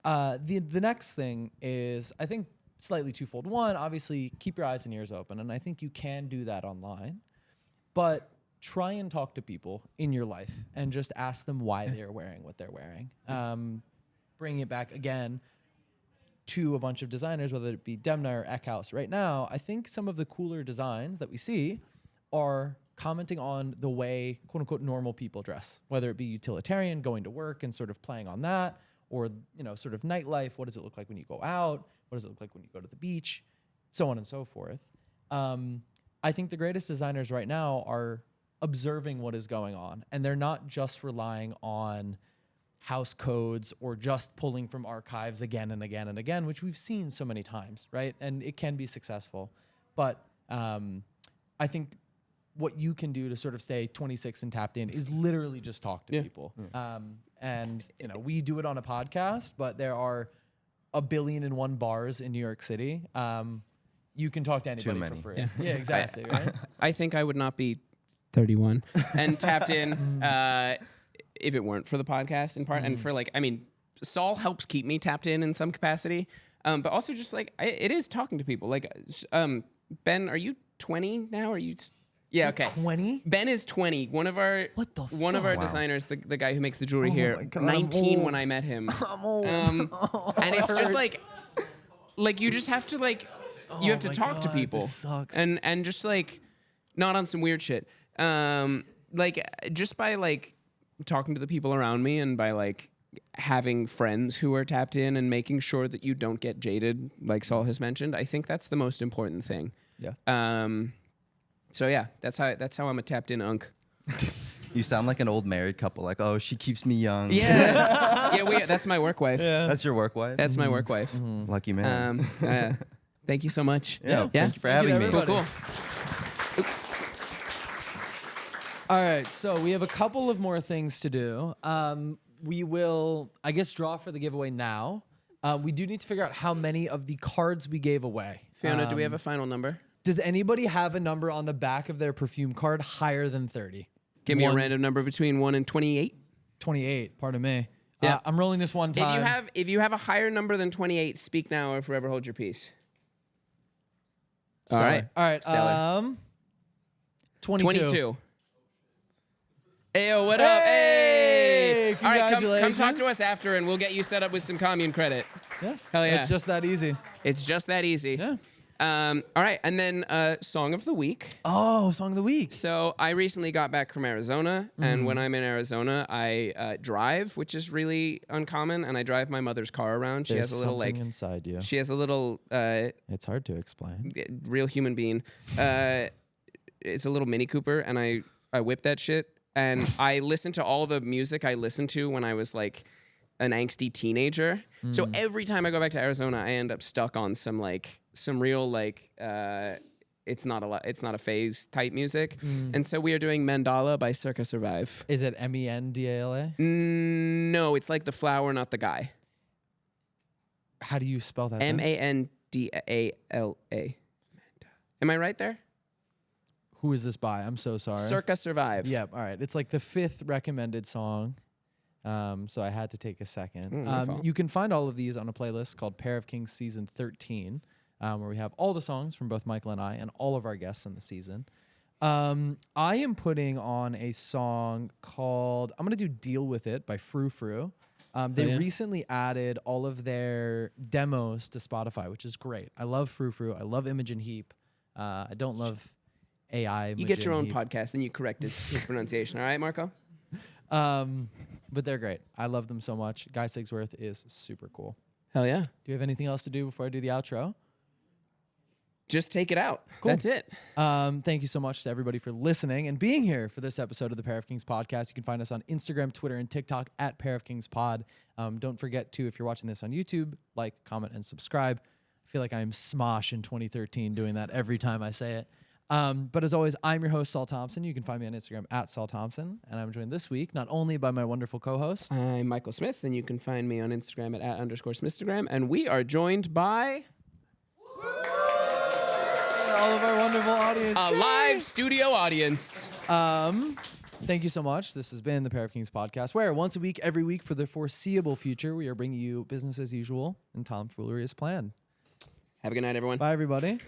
The next thing is, I think, slightly twofold. One, obviously, keep your eyes and ears open, and I think you can do that online. But try and talk to people in your life and just ask them why they're wearing what they're wearing. Bringing it back again to a bunch of designers, whether it be Demna or Eckhouse. Right now, I think some of the cooler designs that we see are commenting on the way, quote unquote, normal people dress, whether it be utilitarian, going to work and sort of playing on that, or, sort of nightlife. What does it look like when you go out? What does it look like when you go to the beach? So on and so forth. I think the greatest designers right now are observing what is going on, and they're not just relying on house codes or just pulling from archives again and again and again, which we've seen so many times, right? And it can be successful. But I think what you can do to sort of stay 26 and tapped in is literally just talk to people. And we do it on a podcast, but there are 1,000,000,001 bars in New York City. You can talk to anybody for many. free. Yeah, exactly. Right? I think I would not be 31 and tapped in if it weren't for the podcast in part. And for Saul helps keep me tapped in some capacity. But also just it is talking to people. Ben, are you 20 now? Are you? Yeah, okay. 20? Ben is 20. One of our Wow. designers, the guy who makes the jewelry here, my God, I'm 19 when old. I met him. I'm old. And it's just you just have to you have to my talk to God, people this sucks. and just not on some weird shit. Like just by like talking to the people around me and by like having friends who are tapped in and making sure that you don't get jaded, like Saul has mentioned, I think that's the most important thing. Yeah. So yeah, that's how I'm a tapped in unk. You sound like an old married couple. Like, oh, she keeps me young. Yeah. Yeah, that's my work wife. Yeah. That's your work wife? That's my work wife. Lucky man. Thank you so much. Yeah. Yeah. Thank you for having me. Cool. All right, so we have a couple of more things to do. We will, I guess, draw for the giveaway now. We do need to figure out how many of the cards we gave away. Fiona, do we have a final number? Does anybody have a number on the back of their perfume card higher than 30? Give me a random number between 1 and 28. 28, pardon me. Yeah. I'm rolling this one time. If you have a higher number than 28, speak now or forever hold your peace. Stellar. All right. All right. Stellar. 22. Ayo, what up? Hey! All right, come Congratulations. talk to us after and we'll get you set up with some commune credit. Yeah. Hell yeah. It's just that easy. It's just that easy. Yeah. All right, and then song of the week. Oh, song of the week. So I recently got back from Arizona, and when I'm in Arizona, I drive, which is really uncommon, and I drive my mother's car around. She There's has a little something inside you. she has a little It's hard to explain. real human being. It's a little Mini Cooper, and I whip that shit, and I listen to all the music I listened to when I was like an angsty teenager. So every time I go back to Arizona, I end up stuck on some real it's not a phase type music. And so we are doing Mandala by Circa Survive. Is it Mendala? No, it's like the flower, not the guy. How do you spell that? then? Mandala. Am I right there? Who is this by? I'm so sorry. Circa Survive. Yep. All right. It's like the 5th recommended song. So I had to take a second. no fault. You can find all of these on a playlist called Pair of Kings Season 13, where we have all the songs from both Michael and I and all of our guests in the season. I am putting on a song called, I'm going to do Deal With It by Frou Frou. They recently added all of their demos to Spotify, which is great. I love Frou Frou. I love Imogen Heap. I don't love AI. You get your own Heap. podcast, and you correct his pronunciation. All right, Marco? But they're great. I love them so much. Guy Sigsworth is super cool. Hell yeah. Do you have anything else to do before I do the outro? Just take it out. Cool. That's it. Thank you so much to everybody for listening and being here for this episode of the Pair of Kings podcast. You can find us on Instagram, Twitter, and TikTok at Pair of Kings Pod. Don't forget to, if you're watching this on YouTube, like, comment, and subscribe. I feel like I'm Smosh in 2013 doing that every time I say it. But as always, I'm your host, Saul Thompson. You can find me on Instagram at Saul Thompson. And I'm joined this week not only by my wonderful co-host. I'm Michael Smith, and you can find me on Instagram at @_Smithstagram. And we are joined by all of our wonderful audience. a live studio audience. Thank you so much. This has been the Pair of Kings podcast, where once a week, every week for the foreseeable future, we are bringing you business as usual and tomfoolery as planned. Have a good night, everyone. Bye, everybody.